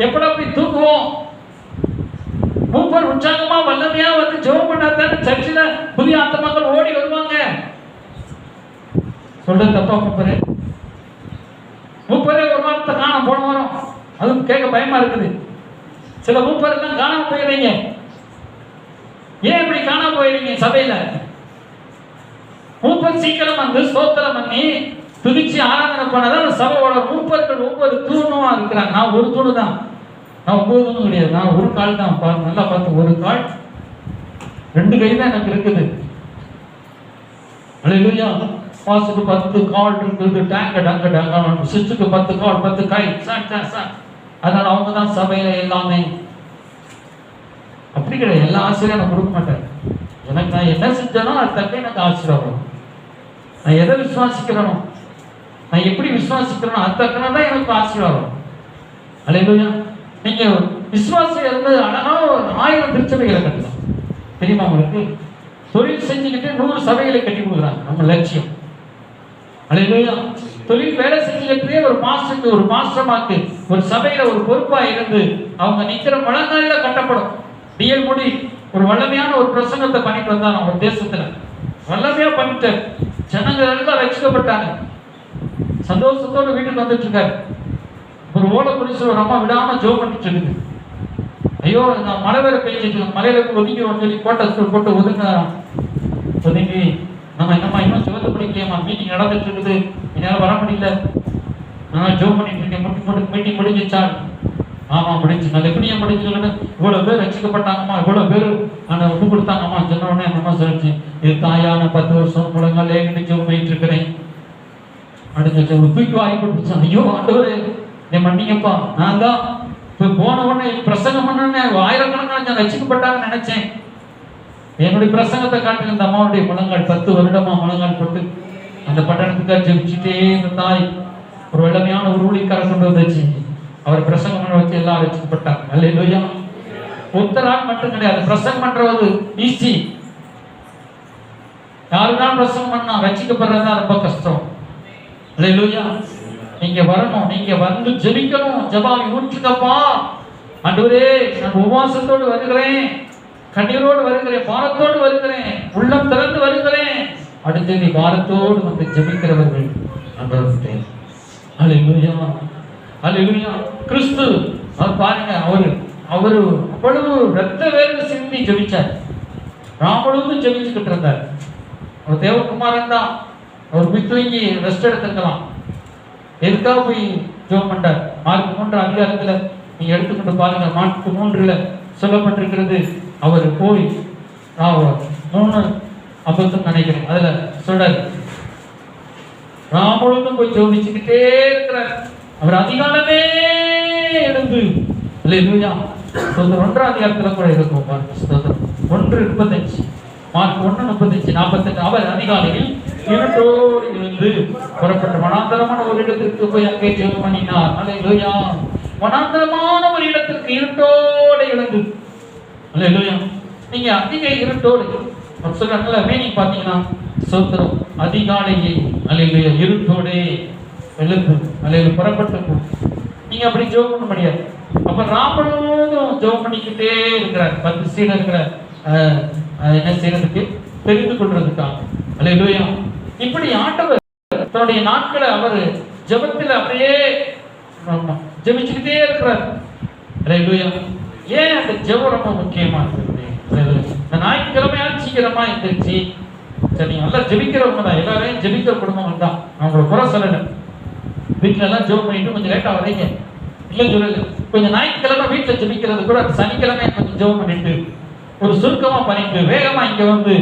எப்படா போய் தூக்குவோம்? மூப்பர் உற்சாகமா வல்லமையா வந்து ஜெபம் பண்ணாதான் சர்ச்சில் புதிய ஆத்மாக்கள் ஓடி வருவாங்க. சொல்ற தப்பா மூப்பரே? மூப்பரே ஒரு வாரத்தை காண போன வாரம், அதுவும் கேட்க பயமா இருக்குது. சில மூப்பர் எல்லாம் காணாம போயிடுறீங்க. ஏன் இப்படி காணாம போயிடுறீங்க? சபையில மூப்பர் சீக்கிரம் வந்து ஸ்தோத்திரம் பண்ணி துதிச்சு ஆராதனை பண்ணதான் சபையோட மூப்பர்கள் ஒவ்வொரு தூணுமா இருக்கிறாங்க. நான் ஒரு தூணு தான், நான் 9 தூணு கிடையாது, நான் ஒரு கால் தான். பாருங்க, நல்லா பார்த்து, ஒரு கால் 2 கை தான் எனக்கு இருக்குது. அல்லேலூயா. பாசுக்கு 10 கால் இருக்குது, டேங்க டங்க டங்க, சுவிட்சுக்கு 10 கால் 10 கை. அதனால அவங்க தான் சபையில எல்லாமே. அப்படி கிடையாது. எல்லா ஆசிரியரும் நான் கொடுக்க மாட்டேன். எனக்கு நான் என்ன செஞ்சேனோ அது தக்க எனக்கு ஆசீர்வாதம். நான் எதை விசுவாசிக்கிறேனோ, நான் எப்படி விசுவாசிக்கிறேனோ அது தக்கன தான் எனக்கு ஆசீர்வாதம். அல்லேலூயா. நீங்க விசுவாசம் இருந்து அழகா 1000 திருச்சபைகளை கட்டலாம். தெரியுமா உங்களுக்கு? தொழில் செஞ்சுக்கிட்டு 100 சபைகளை கட்டி கொடுக்குறாங்க. நம்ம லட்சியம். அல்லேலூயா. தொழில் வேலை செஞ்சுக்கிட்டே ஒரு மாஸ்டருக்கு, ஒரு மாஸ்டர்மாக்கு, ஒரு சபையில ஒரு பொறுப்பா இருந்து அவங்க நிக்கிற முழங்காலில கட்டப்படும். டிஎல் மோடி ஒரு வல்லமையான ஒரு பிரசங்கத்தை பண்ணிட்டு வந்தாங்க ஒரு தேசத்துல. வல்லமையா பண்ணிட்டு ஜனங்க எல்லாம் ரட்சிக்கப்பட்டாங்க. சந்தோஷத்தோட வீட்டுக்கு வந்துட்டு இருக்காரு. ஒரு ஓலை குடிச்சு ஒரு அம்மா விடாம ஜோம் பண்ணிட்டு இருக்குது. ஐயோ, நான் மழை வேற பெய்ஞ்சிட்டு, மலையில ஒதுங்கி சொல்லி கோட்டை போட்டு ஒதுங்கி நம்ம என்னம்மா இன்னும் ஜோத்தை பிடிக்கலையம்மா, மீட்டிங் நடந்துட்டு இருக்குது, என்னால வர முடியல, நான் ஜோம் பண்ணிட்டு இருக்கேன். மீட்டிங் முடிஞ்சிச்சான்? ஆமா முடிஞ்சு. நல்ல எப்படியா முடிஞ்சு? இவ்வளவு பேர் ரட்சிக்கப்பட்டாங்கம்மா, இவ்வளவு பேர் ஆனா விட்டு கொடுத்தாங்கம்மா. சொன்ன உடனே அம்மா சொல்லிச்சு, இது தாயான 10 வருஷம் முழங்கால ஜோம் பண்ணிட்டு இருக்கிறேன். அடுத்த தூக்கி வாங்கி கொடுத்துச்சான். ஐயோ ஆண்டவரே, என் மன்னிங்கப்பா, நான் தான் இப்போ போன உடனே பிரசங்கம் பண்ண ஆயிரக்கணக்கான ரட்சிக்கப்பட்டாங்கன்னு நினைச்சேன். என்னுடைய பிரசங்கத்தை காட்டு இந்த அம்மாவுடைய முழங்கால் 10 வருடமா முழங்கால் போட்டு அந்த பட்டணத்துக்காக ஜெபிச்சுட்டே இந்த தாய் ஒரு வெள்ளமையான ஒரு ஊழியக்கார கொண்டு வந்துச்சு. அவர் பிரசங்கம் பண்ண வச்சு எல்லாம் ரட்சிக்கப்பட்டாங்க. அல்லேலூயா. ஒருத்தரால் மட்டும் கிடையாது, பிரசங்கம் பண்றது ஈஸி. யாருதான் பிரசங்கம் பண்ணா ரட்சிக்கப்படுறதுதான் ரொம்ப கஷ்டம். அல்லேலூயா. நீங்க வரணும், நீங்க வந்து ஜெபிக்கணும். ஜெபாவை ஊற்றுக்கப்பா, ஆண்டவரே நான் உபவாசத்தோடு வருகிறேன், கண்ணீரோடு வருகிறேன், பாரத்தோடு வருகிறேன், உள்ளம் திறந்து வருகிறேன். அடுத்து நீ பாரத்தோடு வந்து ஜெபிக்கிறவர்கள் ஆண்டவரே. அல்லேலூயா. அல்லேலூயா. கிறிஸ்து அவர் பாருங்க, அவரு அவ்வளவு ரத்த வேர்வை சிந்தி ஜெபிச்சார். ராமழுந்து ஜெபிச்சுக்கிட்டு இருந்தார். அவர் தேவகுமாரன் தான். அவர் போய் தூங்கி ரெஸ்ட் எடுத்துக்கலாம். எதுக்காக போய் ஜெபம் பண்ணார்? மார்க் 3 அதிகாரத்துல நீங்க எடுத்துக்கிட்டு பாருங்க. மார்க் 3ல சொல்லப்பட்டிருக்கிறது, அவர் போய் 3 அபத்தம் நினைக்கிறேன், அதுல சொல்றாரு, ராமழுந்தும் போய் ஜெபிச்சுக்கிட்டே இருக்கிறார். அவர் அதிகாலமே எழுந்து, அல்லேலூயா. 1 அதிகாரத்துல கூட இருக்கும், 1:35, மார்க் 1:35, 48. அவர் அதிகாலையில் இருட்டோடு எழுந்து புறப்பட்ட வனாந்தரமான ஒரு இடத்திற்கு போய் அங்கே ஜெபம் பண்ணினார். அல்லேலூயா. வனாந்தரமான ஒரு இடத்திற்கு இருட்டோடு எழுந்து. அல்லேலூயா. நீங்க அதிக இருட்டோடு சொல்றாங்கல்ல, மீனிங் பாத்தீங்கன்னா சோத்திரம் அதிகாலையே, அல்லேலூயா, இருட்டோடே எழுந்து அல்லேலூயா புறப்பட்டு நீங்க அப்படி ஜெபம் பண்ண முடியாது. அப்ப ராமனும் ஜெபம் பண்ணிக்கிட்டே இருக்கிறார். 10 சீடர்களை என்ன செய்யறதுக்கு, தெரிந்து கொள்றதுக்காக. அல்லேலூயா. இப்படி ஆண்டவர் தன்னுடைய நாட்களை அவர் ஜெபத்தில் அப்படியே ஜெபிச்சுக்கிட்டே இருக்கிறார். அல்லேலூயா. ஏன் அந்த ஜெபம் ரொம்ப முக்கியமா இருக்குது? இந்த ஞாயிற்றுக்கிழமையா சீக்கிரமா எந்திரிச்சு, சரி நல்லா ஜெபிக்கிறவங்க தான், எல்லாரையும் ஜெபிக்கிற குடும்பங்கள் தான், அவங்களோட குறை சொல்லல. வீட்டுல எல்லாம் ஜெபம் பண்ணிட்டு கொஞ்சம் லேட்டா வரீங்க இல்லைன்னு சொல்லல. கொஞ்சம் ஞாயிற்றுக்கிழமை வீட்டுல ஜெபிக்கிறது கூட சனிக்கிழமை கொஞ்சம் ஜெபம் பண்ணிட்டு ஒரு சுருக்கமா பண்ணிட்டு வேகமா இங்க வந்து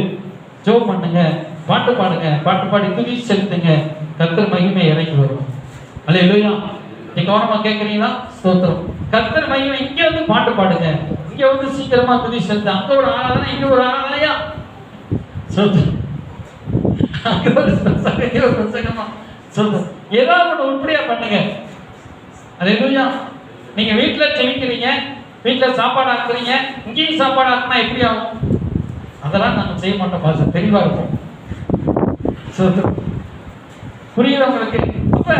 ஜெபம் பண்ணுங்க, பாட்டு பாடுங்க, பாட்டு பாடி துதி செலுத்துங்க, கர்த்தர் மகிமை இறங்கி வரும். அல்லேலூயா. நீங்க கவனமா கேட்கறீங்களா? ஸ்தோத்திரம். கர்த்தர் மகிமை இங்க வந்து பாட்டு பாடுங்க, இங்க வந்து சீக்கிரமா துதி செலுத்து. அங்க ஒரு ஆராதனை, இங்க ஒரு ஆராதனையா? ஸ்தோத்திரம். அங்க ஒரு பிரசங்கமா ஸ்தோத்திரம். ஏதாவது ஒன்று உருப்படியா பண்ணுங்க. அல்லேலூயா. நீங்க வீட்டுல ஜெபிக்கிறீங்க, வீட்டுல சாப்பாடு ஆக்குறீங்க, இங்கேயும் சாப்பாடு ஆக்குனா எப்படி ஆகும்? அதெல்லாம் நாங்க செய்ய மாட்டோம். பாச தெளிவா இருக்கும். புரியுது உங்களுக்கு? அப்ப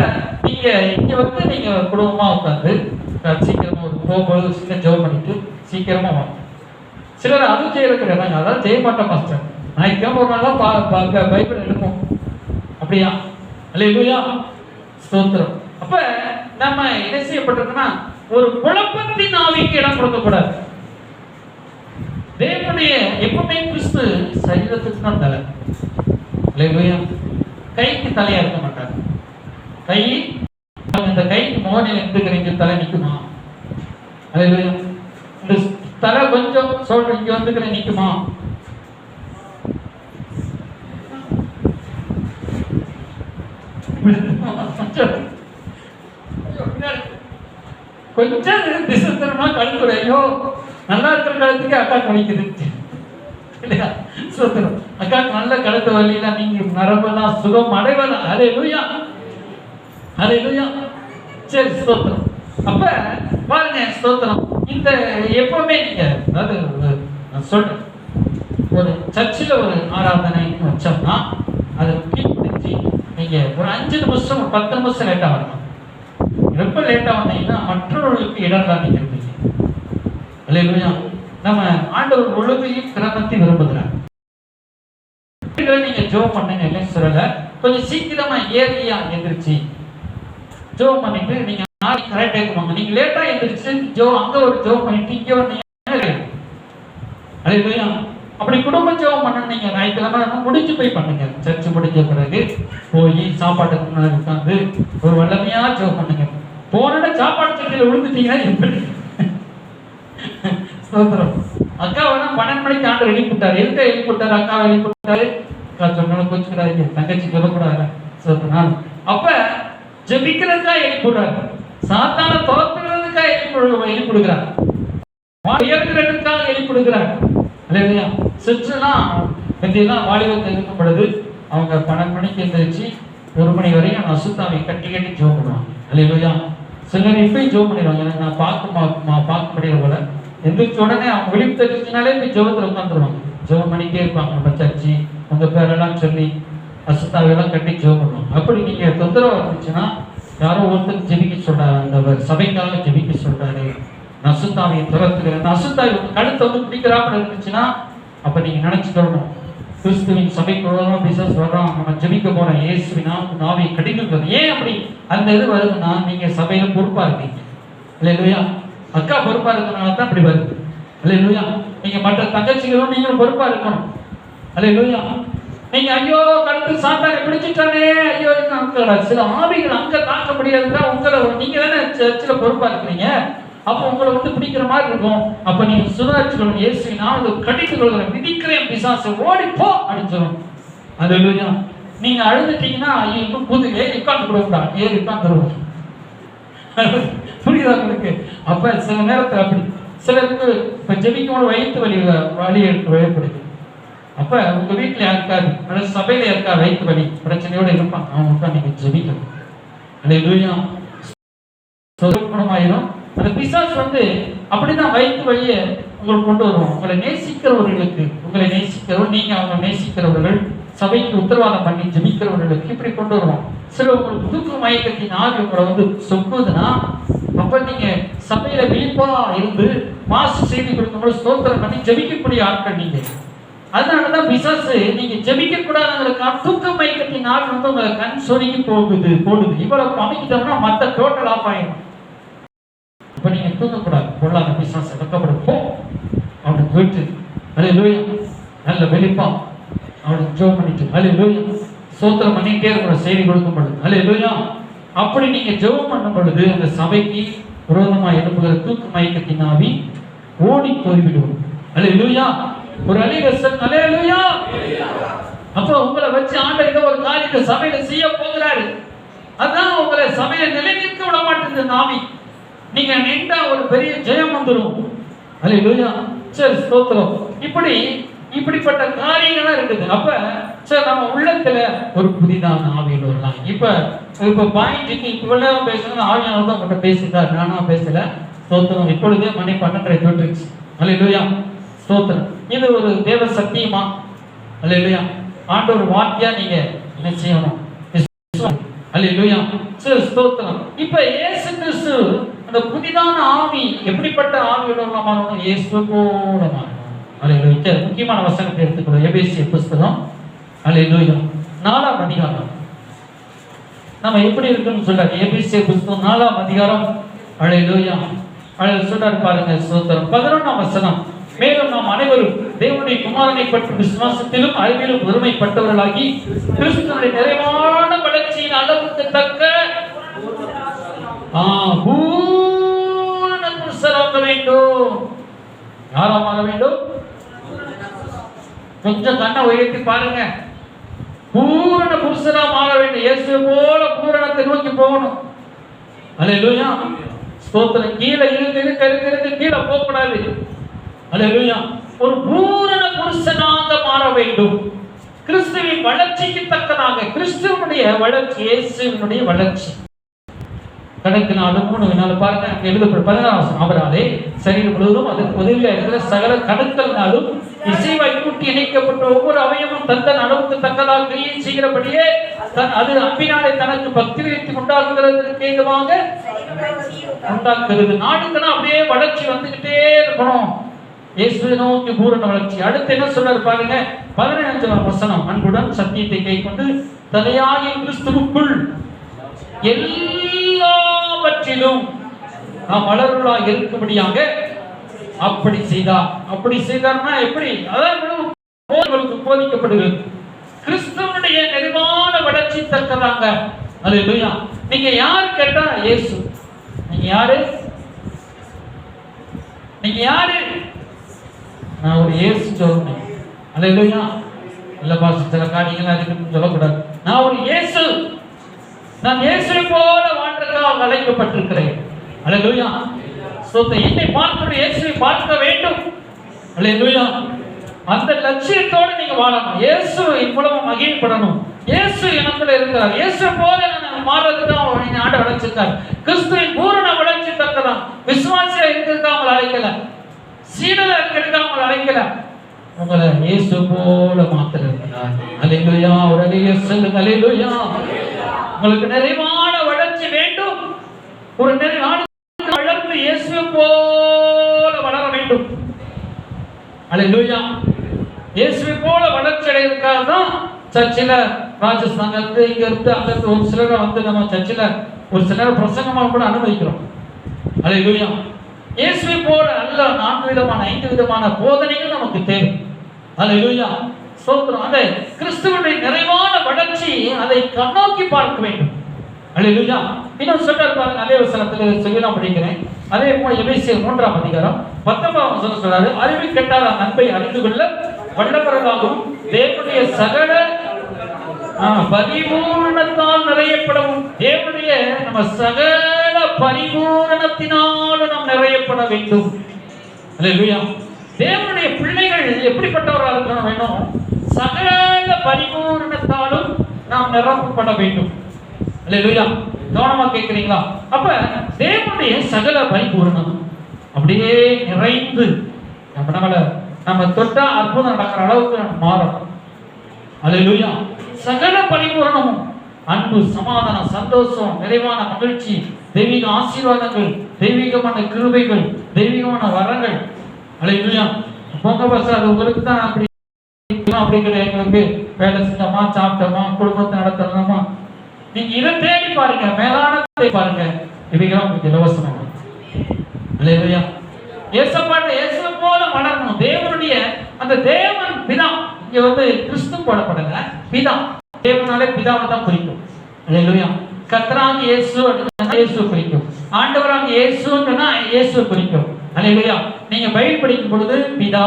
நீங்க இங்க வந்து நீங்க குடும்பமா உட்காந்து சீக்கிரமா ஒரு போகும்போது சீக்கிரம் ஜெபம் பண்ணிட்டு சீக்கிரமா வாங்க. சிலர் அதுவும் செய்யறதுக்கு அதான் செய்ய மாட்டோம் மாஸ்டர். ஞாயிற்றுக்கிழமை ஒரு நாள் தான் பைபிள் எடுப்போம். அப்படியா? அல்லேலூயா. ஸ்தோத்திரம். அப்ப நம்ம என்ன செய்யப்பட்டிருக்குன்னா, ஒரு குழப்பத்தின் ஆவிக்கு இடம் கொடுக்க கூடாது. தேவனுடைய எப்பவுமே கிறிஸ்து சரீரத்துக்கு தான் தலை. அல்லேலூயா. கைக்கு தலையா இருக்க மாட்டாங்க. கை, இந்த கை முகநிலை எந்திருக்கிறீங்க, தலை நிக்குமா? அல்லேலூயா. இந்த தலை கொஞ்சம் சொல்ற இங்க வந்துக்கிற நிக்குமா? கொஞ்சம் திசைத்தனமா கழுத்துற, ஐயோ நல்லா இருக்கிற கழுத்துக்கு அக்கா கழிக்குது இல்லையா? சோத்திரம். அக்காக்கு நல்ல கழுத்து வழியில நீங்க நரம்பெல்லாம் சுகம் அடைவலாம். அல்லேலூயா, அல்லேலூயா. சரி, ஸ்தோத்திரம். அப்ப பாருங்க, ஸ்தோத்திரம். இந்த எப்பவுமே நீங்க, அதாவது நான் சொல்றேன், ஒரு சர்ச்சில் ஒரு ஆராதனை வச்சோம்னா அதை பிடிச்சி நீங்க ஒரு 5 நிமிஷம் 10 நிமிஷம் லேட்டா வரணும். ரொம்ப லேட்டா வந்தீங்கன்னா மற்றவர்களுக்கு இடம் தான் நீங்க இருப்பீங்க. அல்லேலூயா. நம்ம ஆண்டவர் ஒழுங்கையும் கிரமத்தையும் விரும்புகிறார். நீங்க ஜோம் பண்ணுங்க இல்லைன்னு சொல்லல, கொஞ்சம் சீக்கிரமா ஏர்லியா எந்திரிச்சு ஜோம் பண்ணிட்டு நீங்க கரெக்டா இருக்குவாங்க. நீங்க லேட்டா எந்திரிச்சு அங்க ஒரு ஜோம் பண்ணிட்டு இங்க வந்தீங்க. அல்லேலூயா. அப்படி குடும்ப ஜோம் பண்ண நீங்க ஞாயிற்றுக்கிழமை முடிச்சு போய் பண்ணுங்க. சர்ச்சு முடிஞ்ச பிறகு போய் சாப்பாட்டுக்கு முன்னாடி உட்காந்து ஒரு வல்லமையா ஜோம் பண்ணுங்க. போன சாப்பாடு சட்டியில விழுந்துட்டீங்கன்னா எப்படி? அக்கா வேணா 12 மணிக்கு ஆண்டு எழுப்பிட்டாரு. எதுக்கு எழுப்பிட்டாரு? அக்கா எழுப்பிட்டாரு. அக்கா சொன்னாலும் கொஞ்சம் தங்கச்சி சொல்லக்கூடாது. அப்ப ஜெபிக்கிறதுக்கா எழுப்பிடுறாரு, சாத்தான தோத்துக்கிறதுக்கா எழுப்பிடுகிறார், உயர்கிறதுக்காக எழுப்பிடுகிறார். இல்லையா? சிற்றுலாம் பத்தியெல்லாம் வாலிபத்தில் இருக்கும் பொழுது அவங்க 12 மணிக்கு எழுந்திரிச்சு 1 மணி வரையும் அசுத்தாவை கட்டி கட்டி ஜோம் பண்ணுவாங்க. இல்லையா? சிலர் இப்பயும் ஜோம் பண்ணிடுவாங்க. நான் பார்க்க முடியல போல. எந்திரிச்ச உடனே அவங்க விழிப்பு தெரிஞ்சுனாலே போய் ஜோகத்தில் உட்காந்துருவாங்க. ஜோம் பண்ணிட்டே இருப்பாங்க. நம்ம சர்ச்சி உங்க பேரெல்லாம் சொல்லி அசுத்தாவையெல்லாம் கட்டி ஜோம் பண்ணுவாங்க. அப்படி நீங்க தொந்தரவு இருந்துச்சுன்னா யாரோ ஒருத்தர் ஜெபிக்க சொல்றாரு, அந்த சபைக்காக ஜெபிக்க சொல்றாரு, நசுத்தாவியை துரத்துகிற நசுத்தாவி கழுத்தை வந்து பிடிக்கிறாப்புல இருந்துச்சுன்னா அப்ப நீங்க நினைச்சுக்கணும், கிறிஸ்துவின் சபைக்குள்ளதான் பிசாசு வர்றான், நம்ம ஜெபிக்க போறோம், இயேசுவின் நாவியை கடிக்கிறது. ஏன் அப்படி அந்த இது வருதுன்னா நீங்க சபையில பொறுப்பா இருக்கீங்க. இல்லையா? அக்கா பொறுப்பா இருக்கிறதுனால தான் அப்படி வருது. அல்லேலூயா. நீங்க மற்ற தங்கச்சிகளும் நீங்களும் பொறுப்பா இருக்கணும். அல்லேலூயா. நீங்க ஐயோ கழுத்து சாத்தானை பிடிச்சிட்டானே, ஐயோ சில ஆவிகள் அங்க தாக்க முடியாதுன்னா உங்களை நீங்க தானே சர்ச்சில் பொறுப்பா இருக்கிறீங்க. அப்போ உங்களை வந்து பிடிக்கிற மாதிரி இருக்கும். அப்ப நீங்க சுதாரிச்சுக்கணும். இயேசுவின் நாமத்தில் கடித்துக் கொள்கிறேன், விதிக்கிறேன், பிசாசு ஓடிப்போ அப்படின்னு சொல்லணும். அல்லேலூயா. நீங்க அழுதுட்டீங்கன்னா ஐயோ இன்னும் புது ஏறி உட்கார்ந்து கொடுக்கா, ஏறி உட்கார்ந்துருவோம். புரியுதா உங்களுக்கு? அப்ப சில நேரத்தில் அப்படி சிலருக்கு இப்ப ஜெபிக்கும் வயிற்று வலி ஏற்படுது. அப்ப உங்க வீட்டுல யாருக்காது அல்லது சபையில யாருக்கா வயிற்று வலி பிரச்சனையோட இருப்பாங்க, அவங்க நீங்க ஜெபிக்கணும். அல்லேலூயா. குணமாயிரும். அந்த பிசாசு வந்து அப்படிதான் வயிற்று வலியை உங்களுக்கு கொண்டு வருவோம். உங்களை நேசிக்கிறவர்களுக்கு, உங்களை நேசிக்கிறவர், நீங்க அவங்க நேசிக்கிறவர்கள், சபைக்கு உத்தரவாதம் பண்ணி ஜெபிக்கிறவர்களுக்கு இப்படி கொண்டு வருவோம். சில உங்களுக்கு தூக்க மயக்கத்தின் ஆவி உங்களை வந்து சொக்குதுன்னா அப்ப நீங்க சபையில விழிப்பா இருந்து மாசு செய்தி கொடுக்கும்போது ஸ்தோத்திரம் பண்ணி ஜெபிக்கக்கூடிய ஆட்கள் நீங்க. அதனாலதான் பிசாசு நீங்க ஜெபிக்க கூடாதுங்கிறதுக்காக தூக்க மயக்கத்தின் ஆவி வந்து உங்களை கண் சொருகி போடுது. இவ்வளவு அமைக்கிட்டோம்னா மத்த டோட்டல் ஆஃப் ஆயிடும். இப்ப நீங்க தூங்கக்கூடாது, பொருளாதார பிசாசு வெக்கப்படும் போ அப்படின்னு போயிட்டு அல்லேலூயா நல்ல வெளிப்பா அவனுக்கு ஜோம் பண்ணிட்டு அல்லேலூயா ஸ்தோத்திரம் பண்ணிட்டே இருக்கிற செய்தி கொடுக்கும் பொழுது அல்லேலூயா. அப்படி நீங்க ஜெபம் பண்ணும் பொழுது அந்த சபைக்கு விரோதமா எழுப்புகிற தூக்கு மயக்கத்தின் ஆவி ஓடி போய்விடும். அல்லேலூயா. ஒரு அலிகசன் அல்லேலூயா. அப்ப உங்களை வச்சு ஆண்டவர் ஒரு காரியத்தை சபையில செய்ய போகிறாரு. அதான் உங்களை சபையில நிலைநிற்க விட மாட்டேங்குது ஆவி. நீங்க நின்றா ஒரு பெரிய ஜெயம் வந்துடும். அல்லேலூயா. சரி, ஸ்தோத்திரம். இப்படிப்பட்ட காரியங்கள்லாம் இருக்குது. அப்ப சரி, நம்ம உள்ளத்துல ஒரு புதிதான ஆவியில் வரலாம். இப்ப பாயிண்ட்டுக்கு இவ்வளவு பேசணும், ஆவியானவர் தான் உங்கள்கிட்ட பேசிட்டார், நானா பேசல. ஸ்தோத்திரம். இப்பொழுதே மணி 12:30 தொட்டுருச்சு. அல்லேலூயா. ஸ்தோத்திரம். இது ஒரு தேவ சத்தியமா? அல்லேலூயா. ஆண்டவர் வார்த்தையா நீங்க என்ன செய்யணும்? அல்லேலூயா. சரி, ஸ்தோத்திரம். இப்ப இயேசு கிறிஸ்து அந்த புதிதான ஆவி எப்படிப்பட்ட ஆவியோட மாறணும்? இயேசு போல மாறணும். அல்லேலூயா. முக்கியமான வசனத்தை எடுத்துக்கணும். எபேசியர் புத்தகம் அல்லேலூயா 4ஆம் அதிகாரம். நம்ம எப்படி இருக்குன்னு சொல்றாரு. எபேசியர் புத்தகம் 4ஆம் அதிகாரம் அல்லேலூயா சொல்றாரு பாருங்க. ஸ்தோத்திரம். 11ஆம் வசனம். மேலும் நாம் அனைவரும் தேவனுடைய குமாரனை பற்றி விசுவாசத்திலும் அறிவிலும் ஒருமைப்பட்டவர்களாகி கிறிஸ்துவின் நிறைவான வளர்ச்சியின் அளவுக்கு தக்க பூரண புருஷராக வேண்டும். யாரா மாற வேண்டும்? கொஞ்சம் கண்ணை உயர்த்தி பாருங்க. பூரண புருஷரா மாற வேண்டும். இயேசு போல பூரணத்தை நோக்கி போகணும். அல்லேலூயா. ஸ்தோத்திரம். கீழே இருக்கு கீழே போகக்கூடாது. அல்லேலூயா. ஒரு பூரண புருஷனாக மாற வேண்டும். கிறிஸ்துவின் வளர்ச்சிக்கு தக்கதாக. கிறிஸ்துவனுடைய வளர்ச்சி, இயேசுவினுடைய வளர்ச்சி. கணக்கு 4:3 பாருங்க, எழுதப்பட்ட 16 அவராலே சரீரம் முழுவதும் அதற்கு உதவியா இருக்கிற சகல கணுக்கள்னாலும் இசைவாய் கூட்டி இணைக்கப்பட்ட ஒவ்வொரு அவயமும் தந்தன் அளவுக்கு தக்கதாக கிரியை செய்கிறபடியே அது அன்பினாலே தனக்கு பக்தி வைத்து உண்டாக்குகிறதற்கு ஏதுவாக உண்டாக்குகிறது. நாடுக்குன்னா அப்படியே வளர்ச்சி வந்துகிட்டே இருக்கணும். இயேசுவை நோக்கி பூரண வளர்ச்சி. அடுத்து என்ன சொல்றாரு பாருங்க, 15ஆம் வசனம். அன்புடன் சத்தியத்தை கைக்கொண்டு தலையாகிய கிறிஸ்துவுக்குள் எல்லாவற்றிலும் நாம் வளருளாக இருக்கும்படியாக அப்படி செய்தார். அப்படி செய்தார்னா எப்படி? அதாவது போதிக்கப்படுகிறது. கிறிஸ்துவனுடைய நிறைவான வளர்ச்சி தக்கதாங்க. அல்லேலூயா. நீங்க யார் கேட்டா இயேசு. நீங்க யாரு? நீங்க யாரு? நான் ஒரு இயேசு சொல்றேன். அல்லேலூயா. இல்ல பாஸ் சில காரியங்கள் அதுக்கு சொல்லக்கூடாது. நான் ஒரு இயேசு. நான் இயேசுவை போல வாழ்றதுக்காக அழைக்கப்பட்டிருக்கிறேன். அல்லேலூயா. என்னை பார்க்கிற இயேசுவை பார்க்க வேண்டும். அல்லேலூயா. அந்த லட்சியத்தோடு நீங்க வாழணும். இயேசு மூலமா மகிழ்ப்படணும். இயேசு எனக்குள்ள இருக்கிறார். இயேசு போல நான் மாறதுதான் ஆண்டு அழைச்சிருக்காரு. கிறிஸ்துவின் பூரண வளர்ச்சி தக்கதான். விசுவாசியா இருக்கிறதுக்கு அவங்களை அழைக்கல, சீடலா இருக்கிறதுக்கு அவங்களை அழைக்கல, உங்களை இயேசு போல மாத்திருக்கிறார். அல்லேலூயா. ஒரு சொல்லுங்க அல்லேலூயா. உங்களுக்கு நிறைவான வளர்ச்சி வேண்டும். ஒரு நிறைவான வளர்ந்து இயேசு போல வளர வேண்டும். அல்லேலூயா. இயேசுவை போல வளர்ச்சி அடைவதற்காக தான் சர்ச்சில் ராஜஸ்தான்ல இருந்து இங்க இருந்து அங்க ஒரு சிலரை வந்து நம்ம சர்ச்சில் ஒரு சிலர் பிரசங்கமாக கூட அனுமதிக்கிறோம். அல்லேலூயா. இயேசுவை போல அல்ல 4 விதமான 5 விதமான போதனைகள் நமக்கு தேவை. அல்லேலூயா. ஸ்தோத்திரம். அந்த கிறிஸ்துவினுடைய நிறைவான வளர்ச்சி அதை கண்ணோக்கி பார்க்க வேண்டும். அல்லேலூயா. இன்னும் சொல்றார் பாருங்க, அதே வசனத்தில் சொல்லி நான் படிக்கிறேன். அதே போல எபேசியர் 3ஆம் அதிகாரம் 19ஆம் வசனம் சொல்றாரு, அறிவு கெட்டாத அன்பை அறிந்து கொள்ள வல்லவர்களாகவும் தேவனுடைய சகல பரிபூரணத்தால் நிறையப்படவும். தேவனுடைய நம்ம சகல பரிபூரணத்தினாலும் நாம் நிறையப்பட வேண்டும். அல்லேலூயா. தேவனுடைய பிள்ளைகள் எப்படிப்பட்டவராக இருக்கணும் வேணும்? சகல பரிபூரணத்தாலும் நாம் நிரப்பப்பட வேண்டும். அல்லேலூயா. கவனமா கேட்கிறீங்களா? அப்ப தேவனுடைய சகல பரிபூரணம் அப்படியே நிறைந்து நம்ம தொட்டா அற்புதம் நடக்கிற அளவுக்கு மாறணும். அல்லேலூயா. சகல பரிபூரணமும் அன்பு, சமாதானம், சந்தோஷம், நிறைவான மகிழ்ச்சி, தெய்வீக ஆசீர்வாதங்கள், தெய்வீகமான கிருபைகள், தெய்வீகமான வரங்கள். அல்லேலூயா. பொங்க பஸ் அது உங்களுக்கு தான் அப்படி அப்படிங்கிற எங்களுக்கு வேலை செஞ்சோமா, சாப்பிட்டோமா, குடும்பத்தை நடத்தணுமா, நீங்க இதை தேடி பாருங்க, மேலானதை பாருங்க. இவைகளாம் உங்களுக்கு இலவசமாக. அல்லேலூயா. இயேசுப்பாட்ட இயேசு போல வளரணும். தேவனுடைய அந்த தேவன் பிதா இங்க வந்து கிறிஸ்து போடப்படல, பிதா. தேவனாலே பிதாவை தான் குறிக்கும். அல்லேலூயா. கர்த்தராகிய இயேசு இயேசு குறிக்கும். ஆண்டவராகிய இயேசுன்னா இயேசு குறிக்கும். அல்லேலூயா. நீங்க பைபிள் படிக்கும் பொழுது பிதா,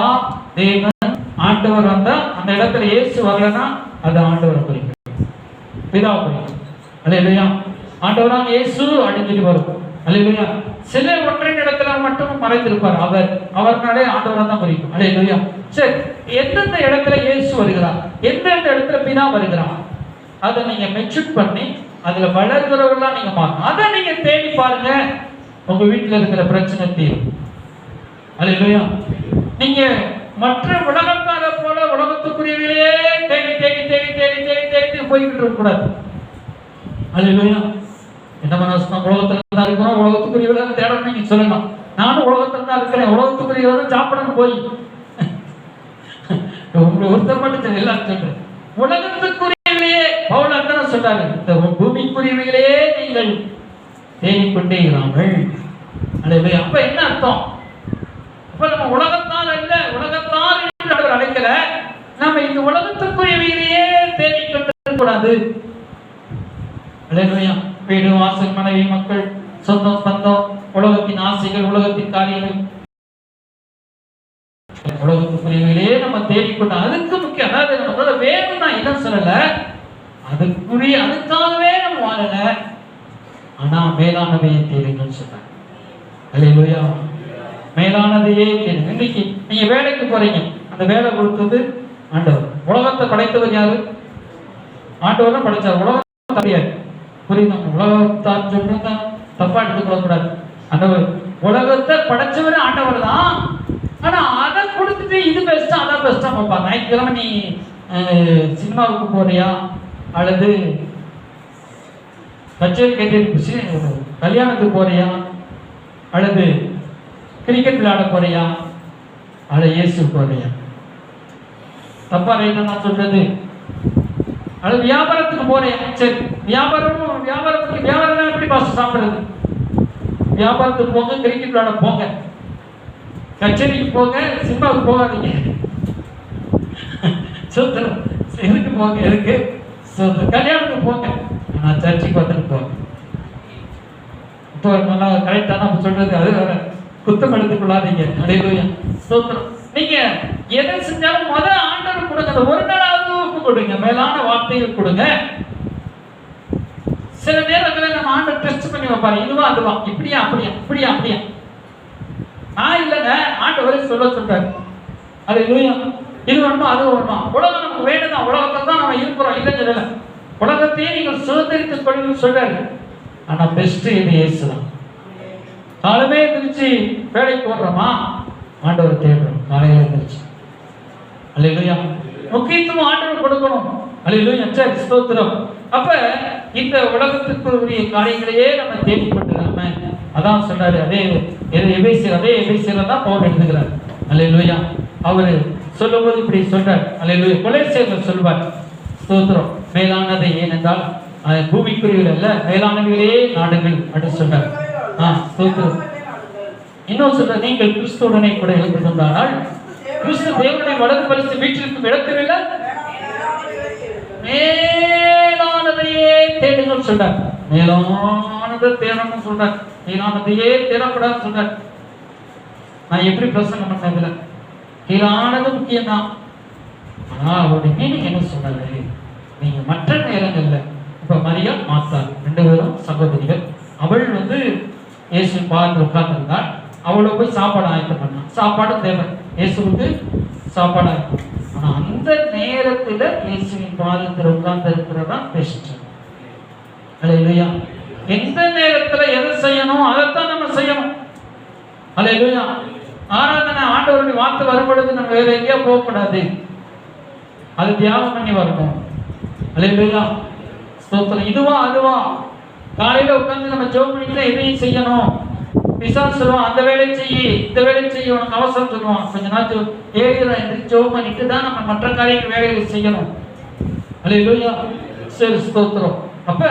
தேவன், ஆண்டவர் வந்தா அந்த இடத்துல இயேசு வரலன்னா அது ஆண்டவரை குறிக்கும், பிதாவை குறிக்கும். அல்லேலூயா. ஆண்டவராக இயேசு அடிக்கடி வரும். அல்லேலூயா. சில ஒன்றின் இடத்துல மட்டும் மறைந்திருப்பார். அவர்னாலே ஆண்டவரை தான் குறிக்கும். அல்லேலூயா. சரி, எந்தெந்த இடத்துல இயேசு வருகிறார், எந்தெந்த இடத்துல பிதா வருகிறார், அதை நீங்க மெச்சூர் பண்ணி அதுல வளர்கிறவர்களா நீங்க மாறணும். அதை நீங்க தேடி பாருங்க, உங்க வீட்டுல இருக்கிற பிரச்சனை தீரும். அல்லேலூயா. நீங்க மற்ற உலகத்தார போல உலகத்துக்குரியவர்களே தேடி தேடி தேடி தேடி தேடி தேடி போய்கிட்டு இருக்க கூடாது. அல்லேலூயா. என்ன மனசு உலகத்துல தான் இருக்கிறோம், உலகத்துக்குரியவர்கள் தேடணும் நீங்க சொல்லலாம். நானும் உலகத்துல தான் இருக்கிறேன், உலகத்துக்குரியவர்கள் சாப்பிடணும் போய் ஒருத்தர் மட்டும் எல்லாரும் சொல்றேன். உலகத்துக்குரியவர்களே பவுல் அதான் சொல்றாரு, இந்த பூமிக்குரியவர்களே நீங்கள் தேடிக்கொண்டே இருக்கிறார்கள். அல்லேலூயா. அப்ப என்ன அர்த்தம்? அப்ப நம்ம உலகத்தால் அல்ல, உலகத்தால் என்று அவர் அழைக்கல, நம்ம இந்த உலகத்துக்குரியவர்களையே தேடிக்கொண்டு கூடாது. அல்லேலூயா. வீடு, வாசல், மனைவி, மக்கள், சொந்தம் பந்தம், உலகத்தின் ஆசைகள், உலகத்தின் காரியங்கள், உலகத்துக்குரியவையிலே நம்ம தேடிக்கொண்டு அதுக்கு முக்கியம். அதாவது நம்மளோட வேணும் நான் என்ன சொல்லல, அதுக்குரிய அதுக்காகவே நம்ம வாழல. ஆனா மேலானதையே தேடுங்கன்னு சொன்னாங்க. அல்லேலூயா. மேலானதையே தேடுங்க. இன்னைக்கு நீங்க வேலைக்கு போறீங்க, அந்த வேலை கொடுத்தது ஆண்டவர். உலகத்தை படைத்தவர் யாரு? ஆண்டவர் தான் படைச்சார். உலகம் கிடையாது. புரியுதா? உலகத்தான் சொல்றதா தப்பா எடுத்துக்கொள்ள கூடாது. அந்த உலகத்தை படைச்சவர் ஆண்டவர் தான். ஆனா அதை கொடுத்துட்டு இது பெஸ்டா அதான் பெஸ்டா பார்ப்பாங்க. ஞாயிற்றுக்கிழமை நீ சினிமாவுக்கு போறியா, அல்லது கச்சேரி கேட்டு கல்யாணத்துக்கு போறியா, அல்லது கிரிக்கெட் விளையாட போறியா, அல்லது இயேசு போறியா? தப்பா ரைட்டா நான் சொல்றது? அல்லது வியாபாரத்துக்கு போறியா? சரி, வியாபாரம் எப்படி பாஸ் சாப்பிடுறது? வியாபாரத்துக்கு போங்க, கிரிக்கெட் விளையாட போங்க, கச்சேரிக்கு போங்க, சினிமாவுக்கு போகாதீங்க. எதுக்கு போங்க? எதுக்கு? கல்யாணத்துக்கு போங்க, நான் சர்ச்சுக்கு வந்துட்டு போங்க. இப்போ நல்லா கரெக்டா நம்ம சொல்றது, அது வேற குத்தம் எடுத்துக் கொள்ளாதீங்க. அல்லேலூயா. ஸ்தோத்திரம். நீங்க எதை செஞ்சாலும் ஆண்டவர் கொடுங்க. அந்த ஒரு நாளாவது ஒப்பு கொடுங்க, மேலான வார்த்தைகள் கொடுங்க. சில நேரங்களில் நம்ம ஆண்டவர் டெஸ்ட் பண்ணி வைப்பாரு. இதுவா அதுவா, இப்படியா அப்படியா, இப்படியா அப்படியா. நான் இல்லைங்க, ஆண்டவரே சொல்றாரு. அல்லேலூயா. இது வேணுமா அது வேணுமா, உலகம் நமக்கு வேணும்தான், உலகத்தை தான் நம்ம இருக்கிறோம், இல்லைன்னு சொல்லல. உலகத்தையே நீங்கள் சுதந்திரித்துக் கொள்ளுங்கள் சொல்றாரு. ஆனா பெஸ்ட் இது இயேசுதான். காலமே எந்திரிச்சு வேலைக்கு போடுறோமா, ஆண்டவர் தேடுறோம். காலையில எந்திரிச்சு அல்லேலூயா. முக்கியத்துவம் ஆண்டவர் கொடுக்கணும். அல்லேலூயா. சரி, ஸ்தோத்திரம். அப்ப இந்த உலகத்துக்கு உரிய காரியங்களையே நம்ம தேடிக்கொண்டிருக்காம, அதான் சொல்றாரு. அதே எபேசியர் தான் பவுல் எழுதுகிறார். அல்லேலூயா. அவரு சொல்லும்போது இப்படி சொல்றார். அல்லேலூயா. கொலோசியர் சொல்வார். ஸ்தோத்திரம். மேலானதை, ஏனென்றால் பூமிக்குரியவர்கள் அல்ல, மேலானவைகளே நாடுகள் அப்படின்னு சொல்றார். ஸ்தோத்திரம். இன்னும் சொல்ற, நீங்கள் கிறிஸ்துவுடனே கூட எழுந்திருந்தால் கிறிஸ்து தேவனுடைய வலது பரிசு வீட்டிற்கும் இடத்தில மேலானதையே தேடுங்கள் சொல்றார். மேலானதை தேடணும் சொல்றார். மேலானதையே தேடக்கூடாதுன்னு சொல்றார். நான் எப்படி பிரசங்கம் பண்ணதில்லை, கீழானது முக்கியம் தான். ஆனா அவருடைய மீனிங் என்ன சொன்னாரு? நீங்க மற்ற நேரங்கள்ல, இப்ப மரியாள் மார்த்தா 2 பேரும் சகோதரிகள். அவள் இயேசு பார்த்து உட்கார்ந்திருந்தாள். அவளை போய் சாப்பாடு ஆயத்தம் பண்ணான். சாப்பாடு தேவை, இயேசுக்கு சாப்பாடு ஆயத்தம். ஆனா அந்த நேரத்துல இயேசுவின் பாதத்தில் உட்கார்ந்து இருக்கிறதா பெஸ்ட். அல்லேலூயா. எந்த நேரத்துல எதை செய்யணும் அதைத்தான் நம்ம செய்யணும். அல்லேலூயா. ஆராதனை ஆண்டவருடைய வார்த்தை வரும்பொழுது நம்ம வேற எங்கேயா போகக்கூடாது, அது தியாகம் பண்ணி வரணும். அல்லேலூயா. ஸ்தோத்திரம். இதுவா அதுவா, காலையில உட்கார்ந்து நம்ம ஜெபம் பண்ணிட்டு எதையும் செய்யணும். பிசாசு சொல்லுவான், அந்த வேலையை செய்ய இந்த வேலையை செய்ய, உனக்கு அவசரம் சொல்லுவான். கொஞ்ச நாள் எந்திரிச்சு ஜெபம் பண்ணிட்டு தான் நம்ம மற்ற காரியங்கள் வேலைகளை செய்யணும். அல்லேலூயா. சரி, ஸ்தோத்திரம். அப்ப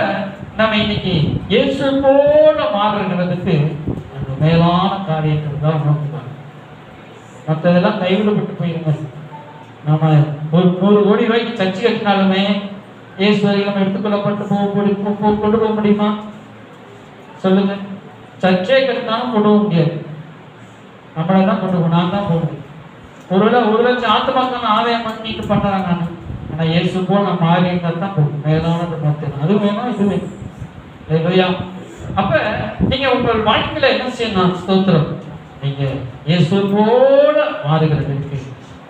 நம்ம இன்னைக்கு இயேசு போல மாறுகிறதுக்கு அந்த மேலான காரியத்தை தான் நோக்குவாங்க. மற்றதெல்லாம் கைவிடப்பட்டு போயிருங்க. நம்ம ஒரு 100 கோடி ரூபாய்க்கு சர்ச்சை கட்டினாலுமே இயேசுவை நம்ம எடுத்துக்கொள்ளப்பட்டு கொண்டு போக முடியுமா? சொல்லுங்க. சர்ச்சை கட்டினாலும் கொண்டு போக முடியாது. நம்மளை தான் கொண்டு போகணும், நான் தான் போகணும். ஒரு லட்சம் ஆத்மாக்கள் ஆதாயம் பண்ணிட்டு பண்றாங்க. ஆனா இயேசு போல் நம்ம மாறி இருந்தால் தான் போகும். மேலானது மாற்றணும். அது வேணும், இது வேணும். இல்லையா? அப்ப நீங்க உங்கள் வாழ்க்கையில என்ன செய்யணும்? ஸ்தோத்திரம். நீங்க இயேசு போல மாறுகிறதுக்கு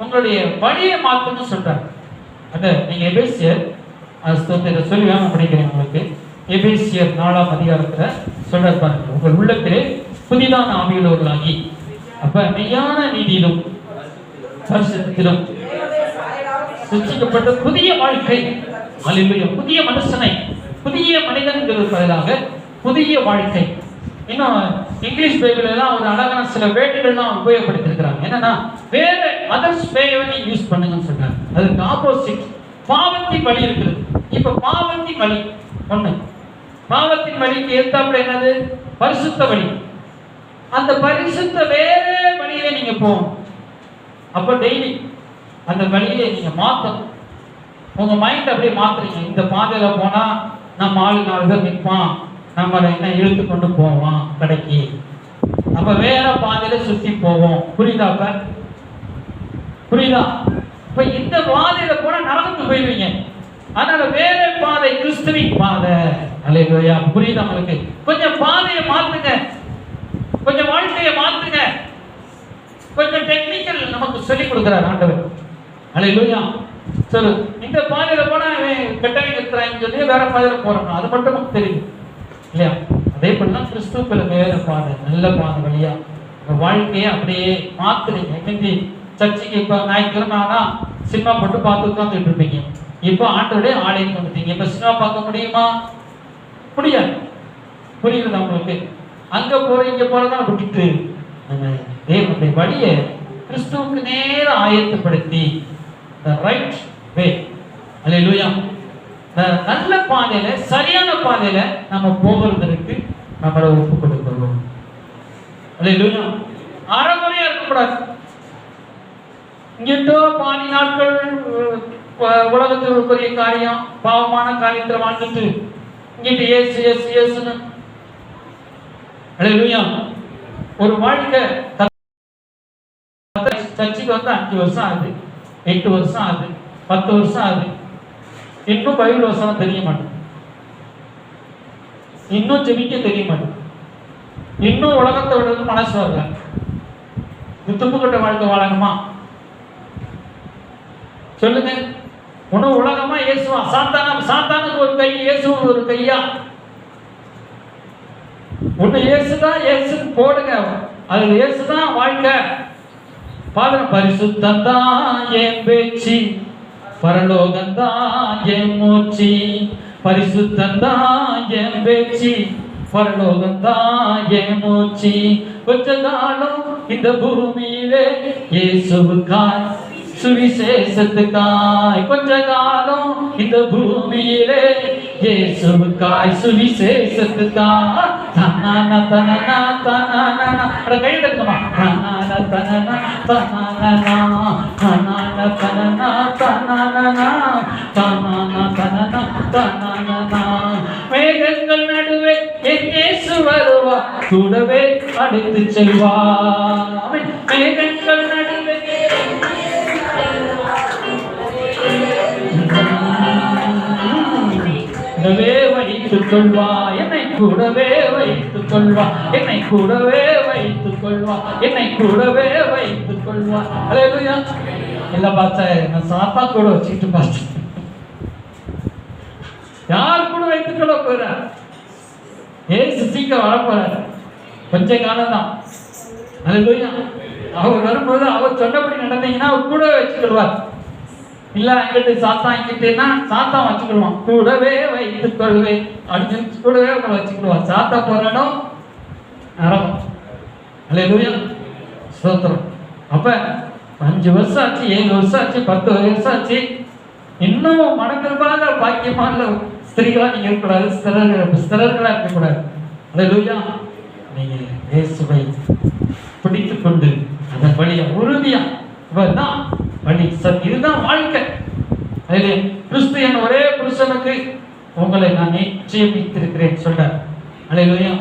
உங்களுடைய வழியை மாற்றணும்னு சொல்றாங்க. அத நீங்க எபேசியர் ஸ்தோத்திரம் சொல்லி வேணும் படிக்கிறேன் உங்களுக்கு. எபேசியர் 4ஆம் அதிகாரத்துல சொல்ற பாருங்க. உங்கள் உள்ளத்திலே புதிதான ஆவியுள்ளவர்களாகி, அப்ப மெய்யான நீதியிலும் பரிசுத்தத்திலும் சிருஷ்டிக்கப்பட்ட புதிய வாழ்க்கை. அல்லேலூயா. புதிய மனுஷனை, புதிய மனிதன்களுக்கு பதிலாக புதிய வாழ்க்கை. இன்னும் இங்கிலீஷ் பைபிள் எல்லாம் ஒரு அழகான சில வேர்டுகள்லாம் உபயோகப்படுத்திருக்கிறாங்க. என்னன்னா, வேற அதர்ஸ் வேவை நீங்க யூஸ் பண்ணுங்கன்னு சொல்றாங்க. அதுக்கு ஆப்போசிட் பாவத்தின் வழி இருக்குது. இப்ப பாவத்தின் வழி ஒண்ணு, பாவத்தின் வழிக்கு ஏத்தாப்புல என்னது? பரிசுத்த வழி. அந்த பரிசுத்த வேற வழியில நீங்க போகணும். அப்ப டெய்லி அந்த வழியை நீங்க மாத்தணும். உங்க மைண்ட் அப்படியே மாத்துறீங்க. இந்த பாதையில போனா நம்ம 4 பேர் நிற்பான், நம்மளை என்ன இழுத்து கொண்டு போவான் கடைக்கு. நம்ம வேற பாதையில சுத்தி போவோம். புரியுதா? புரியுதா? இப்ப இந்த பாதையில போனா நரகத்துக்கு போயிடுவீங்க. அதனால வேற பாதை கிறிஸ்துவின் பாதை. அல்லேலூயா. புரியுதா உங்களுக்கு? கொஞ்சம் பாதையை மாத்துங்க, கொஞ்சம் வாழ்க்கையை மாத்துங்க, கொஞ்சம் டெக்னிக்கல் நமக்கு சொல்லிக் கொடுக்கிறார் ஆண்டவர். அல்லேலூயா. சொல்லு, இந்த பாதையில போனா கெட்டவங்க இருக்கிறாங்கன்னு சொல்லி வேற பாதையில போறோம், அது மட்டும் நமக்கு தெரியும் இல்லையா? அதே போலதான் கிறிஸ்துவுக்குள்ள வேற பாதை, நல்ல பாதை வழியா வாழ்க்கையை அப்படியே மாத்துறீங்க. இன்னைக்கு சர்ச்சைக்கு இப்ப ஞாயிற்றுக்கிழமை ஆனா சினிமா போட்டு பார்த்து உட்காந்துட்டு இருப்பீங்க. இப்போ ஆண்டோடைய ஆலயத்துக்கு வந்துட்டீங்க. இப்ப சினிமா பார்க்க முடியுமா? முடியாது. புரியுது உங்களுக்கு? அங்க போற இங்க போறதான் விட்டுட்டு தேவனுடைய வழியை கிறிஸ்துவுக்கு நேரம் ஆயத்தப்படுத்தி ரைட் வே, அல்லேலூயா, நல்ல பாதையில சரியான பாதையில நம்ம போகிறதுக்கு நம்மளை ஒப்பு கொடுக்கிறோம். அல்லேலூயா. அறகுறையா இருக்கக்கூடாது. இங்கிட்டோ பாதி நாட்கள் உலகத்தில் ஒரு பெரிய காரியம், பாவமான காரியத்தில் வாழ்ந்துட்டு இங்கிட்டு ஏசு ஏசு ஏசுன்னு. அல்லேலூயா. ஒரு வாழ்க்கை சர்ச்சைக்கு வந்து 5 வருஷம் ஆகுது, 8 வருஷம் ஆகுது, 10 வருஷம் ஆகுது, இன்னும் பைபிள் வசனம் தெரிய மாட்டேன், இன்னும் ஜெபிக்க தெரிய மாட்டேன், இன்னும் உலகத்தை விட மனசு வரல. துப்புக்கட்ட வாழ்க்கை வாழணுமா? சொல்லுங்க. உணவு உலகமா இயேசுவா? சாத்தானுக்கு ஒரு கை, இயேசுவுக்கு ஒரு கையா? ஒண்ணு இயேசுதான், இயேசுன்னு போடுங்க, அது இயேசுதான் வாழ்க்கை. பாருங்க, பரிசுத்தந்தான் என் பேச்சு, பரலோகந்தான் என் மூச்சு, பரிசுத்தந்தான் என் பேச்சு, பரலோகந்தான் என் மூச்சு. கொஞ்ச காலம் இந்த பூமியிலே இயேசுவுக்காய் சுவிசேஷத்துக்காய், கொஞ்ச காலம் இந்த பூமியிலே இயேசுவுக்காய் சுவிசேஷத்துக்காய். தனான தனனா தனானா கை தட்டுமா, தனான தனனா தனானா தனான தனனா தனானா தனானா தனனா தனானா. மேகங்கள் நடுவே என் இயேசு வருவா, கூடவே அழைத்து செல்வா. மேகங்கள் நடுவே கூடவே வைத்துக் கொள்வா, என்னை கூடவே வைத்துக் கொள்வா, என்னை கூடவே வைத்துக் கொள்வா, என்னை கூடவே வைத்துக் கொள்வா. அல்லேலூயா. எல்லாம் பார்த்தா நான் சாத்தா கூட வச்சுக்கிட்டு பார்த்தேன். யார் கூட வைத்துக் கொள்ள போற? ஏசு சீக்கிரம் வரப்போறாரு, கொஞ்ச காலம் தான். அல்லேலூயா. அவர் வரும்போது அவர் சொன்னபடி நடந்தீங்கன்னா அவர் கூட வச்சுக்கொள்வார். இல்ல அங்கிட்டு சாத்தா இங்கிட்டுன்னா சாத்தா வச்சுக்கிடுவான், கூடவே வைத்துக் கொள்வேன் அப்படின்னு கூடவே உங்களை வச்சுக்கிடுவான். சாத்தா போராடும் நரகம். அல்லேலூயா. ஸ்தோத்திரம். அப்ப 5 வருஷம் ஆச்சு, 7 வருஷம் ஆச்சு, 10 வருஷம் ஆச்சு, இன்னும் மனக்கிருபாக பாக்கியமான ஸ்திரீகளா நீங்க இருக்கக்கூடாது, ஸ்திரர்களா இருக்கக்கூடாது. அல்லேலூயா. நீங்க இயேசுவை பிடித்துக் கொண்டு அதன் வழியா உறுதியா, இவர்தான் வழி, இதுதான் வாழ்க்கை. கிறிஸ்து என் ஒரே புருஷனுக்கு உங்களை நான் நிச்சயமித்திருக்கிறேன் சொல்றார். அல்லேலூயா.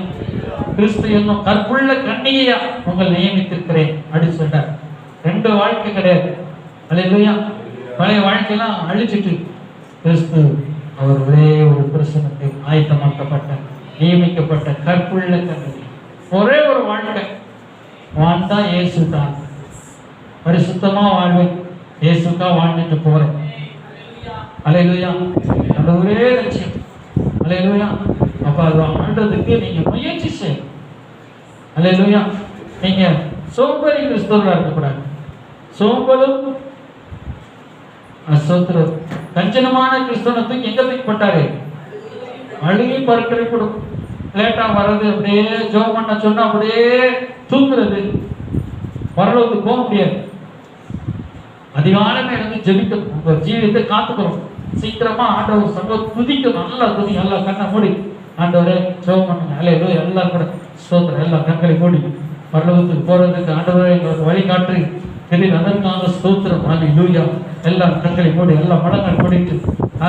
கிறிஸ்து என்னும் கற்புள்ள கன்னிகையா உங்களை நியமித்திருக்கிறேன் அப்படின்னு சொல்றார். 2 வாழ்க்கை கிடையாது. அல்லேலூயா. பழைய வாழ்க்கையெல்லாம் அழிச்சிட்டு கிறிஸ்து அவர் ஒரே ஒரு புருஷனுக்கு ஆயத்தமாக்கப்பட்ட நியமிக்கப்பட்ட கற்புள்ள கன்னிகை, ஒரே ஒரு வாழ்க்கை வாழ்ந்தா இயேசு தான். பரிசுத்தமா வாழ்வேன், இயேசுக்கா வாழ்ந்துட்டு போறேன். அல்லேலூயா. அந்த ஒரே லட்சியம். அல்லேலூயா. அப்ப அது ஆண்டதுக்கு நீங்க முயற்சி செய்யணும். அல்லேலூயா. நீங்க சோம்பேறி கிறிஸ்தவர்களா இருக்கக்கூடாது. சோம்பலும் அசோத்திரம் கஞ்சனமான கிறிஸ்தவத்துக்கு எங்க தூக்கப்பட்டாரு? அழுகி பருக்களை கொடுக்கும். லேட்டா வர்றது, அப்படியே ஜோம் பண்ண சொன்னா அப்படியே தூங்குறது, பரலோகத்துக்கு போக முடியாது. அதிகாலமே இருந்து ஜெபிக்கணும், உங்க ஜீவியத்தை காத்துக்கிறோம். சீக்கிரமா ஆண்டவர் சங்க துதிக்கணும். நல்லா துதி, நல்லா கண்ணை மூடி ஆண்டவரே ஜெபம் பண்ணுங்க. அல்லேலூயா. எல்லாம் கூட ஸ்தோத்திரம். எல்லா கண்களை மூடி பரலோகத்துக்கு போறதுக்கு ஆண்டவரே எங்களுக்கு வழிகாட்டு தெரியும். அதற்காக ஸ்தோத்திரம். அல்லேலூயா. எல்லா கண்களை மூடி, எல்லா மடங்கள் மூடிட்டு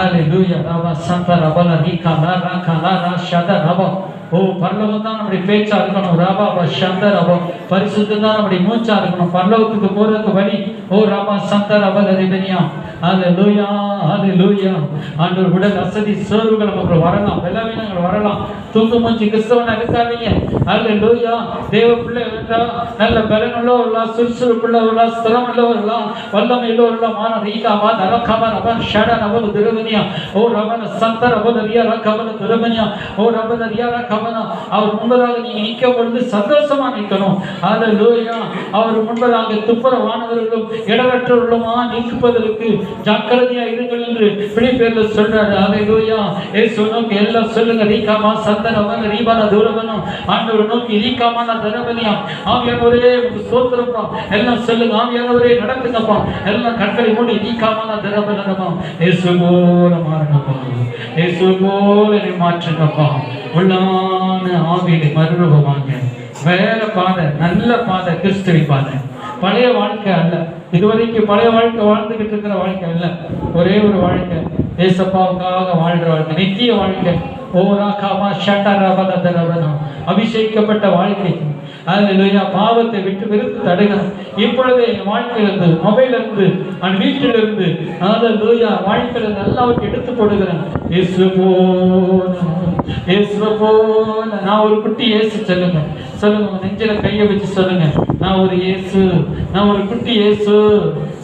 அல்லேலூயா. ராபா சந்தா ரபல நீகா லா ராகா லா ரா ஷதா ரபா ஓ பரலோகம் தான் நம்முடைய பேச்சா இருக்கணும். ராபா சந்தர் அவ பரிசுத்தம் தான் நம்முடைய மூச்சா இருக்கணும். பரலோகத்துக்கு போறதுக்கு வழி ஓ ராபா சந்தர் அவல் அறிவனியா. அல்லேலூயா அல்லேலூயா. ஆண்டவர் உடல் அசதி சோர்வுகள் நமக்கு வரலாம், பலவீனங்கள் வரலாம். தூக்கு மூச்சு கிறிஸ்தவனா இருக்காதீங்க. அல்லேலூயா. தேவ பிள்ளை என்றால் நல்ல பலனுள்ளவர்களா, சுறுசுறுப்புள்ளவர்களா, ஸ்திரமுள்ளவர்களா, வல்லமையுள்ளவர்களா மான ரீகாவா நரகாவா ரபன் ஷட நவல் திருவனியா. ஓ ரபன் சந்தர் அவல் ரியா ரகவல் திருவனியா. ஓ ரபன் ரியா ரகவனா. அவர் முன்பதாக நீங்க நிற்கும் பொழுது சந்தோஷமா நிற்கணும். அல்லேலூயா. அவர் முன்பதாக துப்புரவானவர்களும் இடவற்றவர்களுமா நிற்பதற்கு ஜாக்கிரதையா இருங்கள் என்று பிலிப்பியர்ல சொல்றாரு. அல்லேலூயா. இயேசு நோக்கி எல்லாம் சொல்லுங்க. ரீகாமா சந்தரவன் ரீபான தூரவனும் ஆண்டவர் நோக்கி ரீகாமான தரவனியா. ஆவியானவரே உங்களுக்கு ஸ்தோத்திரப்பா. எல்லாம் சொல்லுங்க. ஆவியானவரே நடத்துங்கப்பா. எல்லாம் கண்களை மூடி ரீகாமான தரவனமா. இயேசு போல மாறுங்கப்பா. இயேசு போல மாற்றுங்கப்பா. உள்ளான ஆவியை மறுரூபமாங்க. வேற பாதை, நல்ல பாதை, கிறிஸ்துவின் பாதை. பழைய வாழ்க்கை அல்ல. இதுவரைக்கும் பழைய வாழ்க்கை வாழ்ந்துகிட்டு இருக்கிற வாழ்க்கை அல்ல. ஒரே ஒரு வாழ்க்கை, ஏசப்பாவுக்காக வாழ்ற வாழ்க்கை, நித்திய வாழ்க்கை. அபிஷேகிக்கப்பட்ட வாழ்க்கை. அல்லேலூயா. பாவத்தை விட்டு வெறுத்து தடுக்கணும். இப்பொழுதே என் வாழ்க்கையிலிருந்து, மொபைல் இருந்து, என் வீட்டிலிருந்து, அல்லேலூயா, வாழ்க்கையிலிருந்து எல்லாவற்றையும் எடுத்து போடுகிறேன். நான் ஒரு குட்டி இயேசு. சொல்லுங்க சொல்லுங்க. நெஞ்சில கையை வச்சு சொல்லுங்க. நான் ஒரு இயேசு, நான் ஒரு குட்டி இயேசு.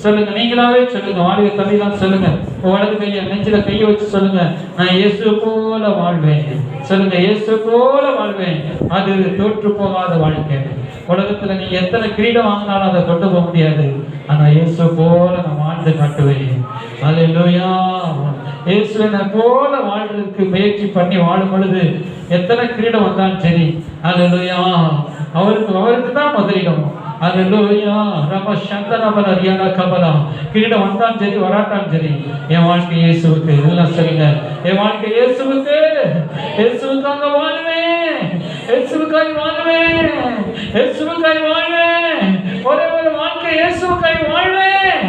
சொல்லுங்க. நீங்களாவே சொல்லுங்க. வாழ்க்கை தம்பிலாம் சொல்லுங்க. வலது கையை நெஞ்சில கையை வச்சு சொல்லுங்க. நான் இயேசு போல வாழ்வேன். சொல்லுங்க. இயேசு போல வாழ்வேன். அது தோற்று போகாத வாழ்க்கை. உலகத்துல நீ எத்தனை கிரீடம் வாங்கினாலும் அதை கொண்டு போக முடியாது. ஆனா இயேசு போல நான் வாழ்ந்து காட்டுவேன். அல்லேலூயா. இயேசுவை போல வாழ்றதுக்கு முயற்சி பண்ணி வாழும் பொழுது எத்தனை கிரீடம் வந்தாலும் சரி, அல்லேலூயா, அவருக்கு தான் முதலிடம். அல்லேலூயா. ரப சந்தரபல ரியானா கபலா. கிரீடம் வந்தாலும் சரி வராட்டாலும் சரி, என் வாழ்க்கை இயேசுவுக்கு. எல்லாம் சொல்லுங்க. என் வாழ்க்கை இயேசுவுக்கு. இயேசுவுக்காக வாழ்வேன். இயேசுவுக்காய் வாழ்வேன். இயேசுவுக்காய் வாழ்வேன். ஒரே ஒரு வாழ்க்கை இயேசுவுக்காய் வாழ்வேன்.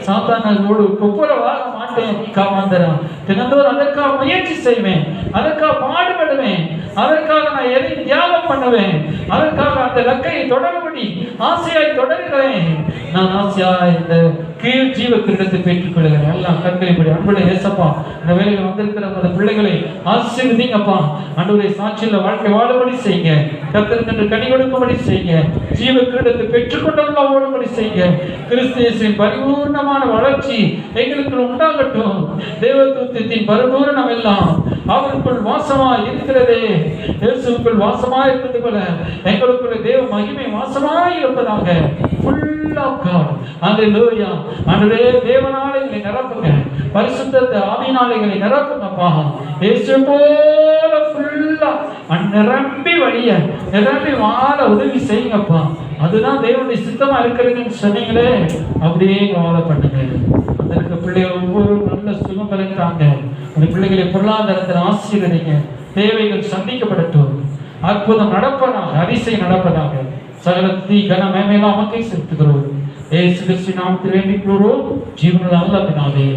சாத்தானோடு ஒப்புரவாக மாட்டேன். காமாந்தரம் தினந்தோறும் அதற்காக முயற்சி செய்வேன். அதற்காக பாடுபடுவேன். அதற்காக நான் எதை தியாகம் பண்ணுவேன். அதற்காக அந்த லக்கையை தொடர்படி ஆசையாய் தொடர்கிறேன். நான் ஆசையாய் இந்த கீழ் ஜீவ கிரீடத்தை பெற்றுக் கொள்கிறேன். எல்லாம் கண்களை அன்புள்ள ஏசப்பா, இந்த வேலையில் வந்திருக்கிற அந்த பிள்ளைகளை ஆசீர்வதிங்கப்பா. ஆண்டவரே, சாட்சியில வாழ்க்கை வாழும்படி செய்யுங்க. கர்த்தருக்கு கனி கொடுக்கும்படி செய்யுங்க. ஜீவ கிரீடத்தை பெற்றுக்கொண்டவர்களா ஓடும்படி செய்யுங்க. கிறிஸ்து இயேசுவின் பரிபூர்ணமான வளர்ச்சி எங்களுக்கு உண்டாகட்டும். தேவதூதத்தின் பரிபூரணம் எல்லாம் அவருக்குள் வாசமா இருக்கிறதே. இயேசுவுக்குள் வாசமா இருப்பது போல எங்களுக்குள்ள தேவ மகிமை வாசமா இருப்பதாக. Full of God. அல்லேலூயா. ஆண்டவரே, தேவனாலயங்களை நிரப்புங்க. பரிசுத்த ஆவியினாலயங்களை நிரப்புங்கப்பா. இயேசு போல ஃபுல்லா நிரம்பி வழிய நிரம்பி வாழ உதவி செய்யுங்கப்பா. அதுதான் தேவனுடைய சித்தமா இருக்கிறதுன்னு சொன்னீங்களே, அப்படியே வாழ பண்ணுங்க. அதற்கு பிள்ளைகள் ஒவ்வொரு நல்ல சுகம் பெறுகிறாங்க. அந்த பிள்ளைகளை பொருளாதாரத்தில் ஆசீர்வதிங்க. தேவைகள் சந்திக்கப்படட்டும். அற்புதம் நடப்பதாக, அதிசயம் நடப்பதாக. சகல தீ கன மேமெல்லாம் நமக்கே செலுத்துகிறோம். இயேசு கிறிஸ்து நாமத்தில் வேண்டிக் கொள்கிறோம். ஜீவனுள்ள நல்ல பிதாவே.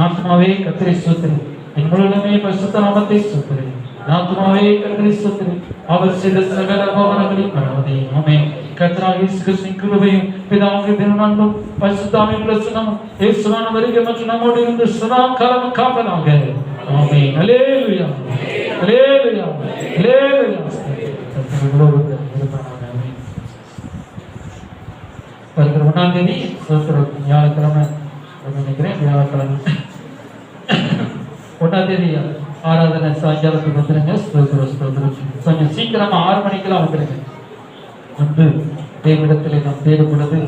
ஆத்துமாவே கர்த்தரை ஸ்தோத்திரி. என் முழுவதுமே பரிசுத்த நாமத்தை ஸ்தோத்திரி. ஆத்துமாவே கர்த்தரை ஸ்தோத்திரி. அவர் செய்த சகல உபகாரங்களையும் மறவாதே. ஆமென். கர்த்தராகிய இயேசு கிறிஸ்துவின் கிருபையும் பிதாவின் திருநாமமும் பரிசுத்த ஆவியின் பிரசன்னமும் இயேசுவின் வருகை மற்றும் நம்மோடு இருந்து சதா காலம் காப்பதாக. ஆமென். அல்லேலூயா. அல்லேலூயா. அல்லேலூயா. வருகிற 1ஆம் தேதி வியாழக்கிழமை நினைக்கிறேன். வியாழக்கிழமை 1ஆம் தேதி ஆராதனை சாயங்காலத்துக்கு வந்துருங்க. கொஞ்சம் சீக்கிரமா 6 மணிக்கெல்லாம் வந்துருங்க. வந்து தேவனிடத்தில் நாம் தேடும் பொழுது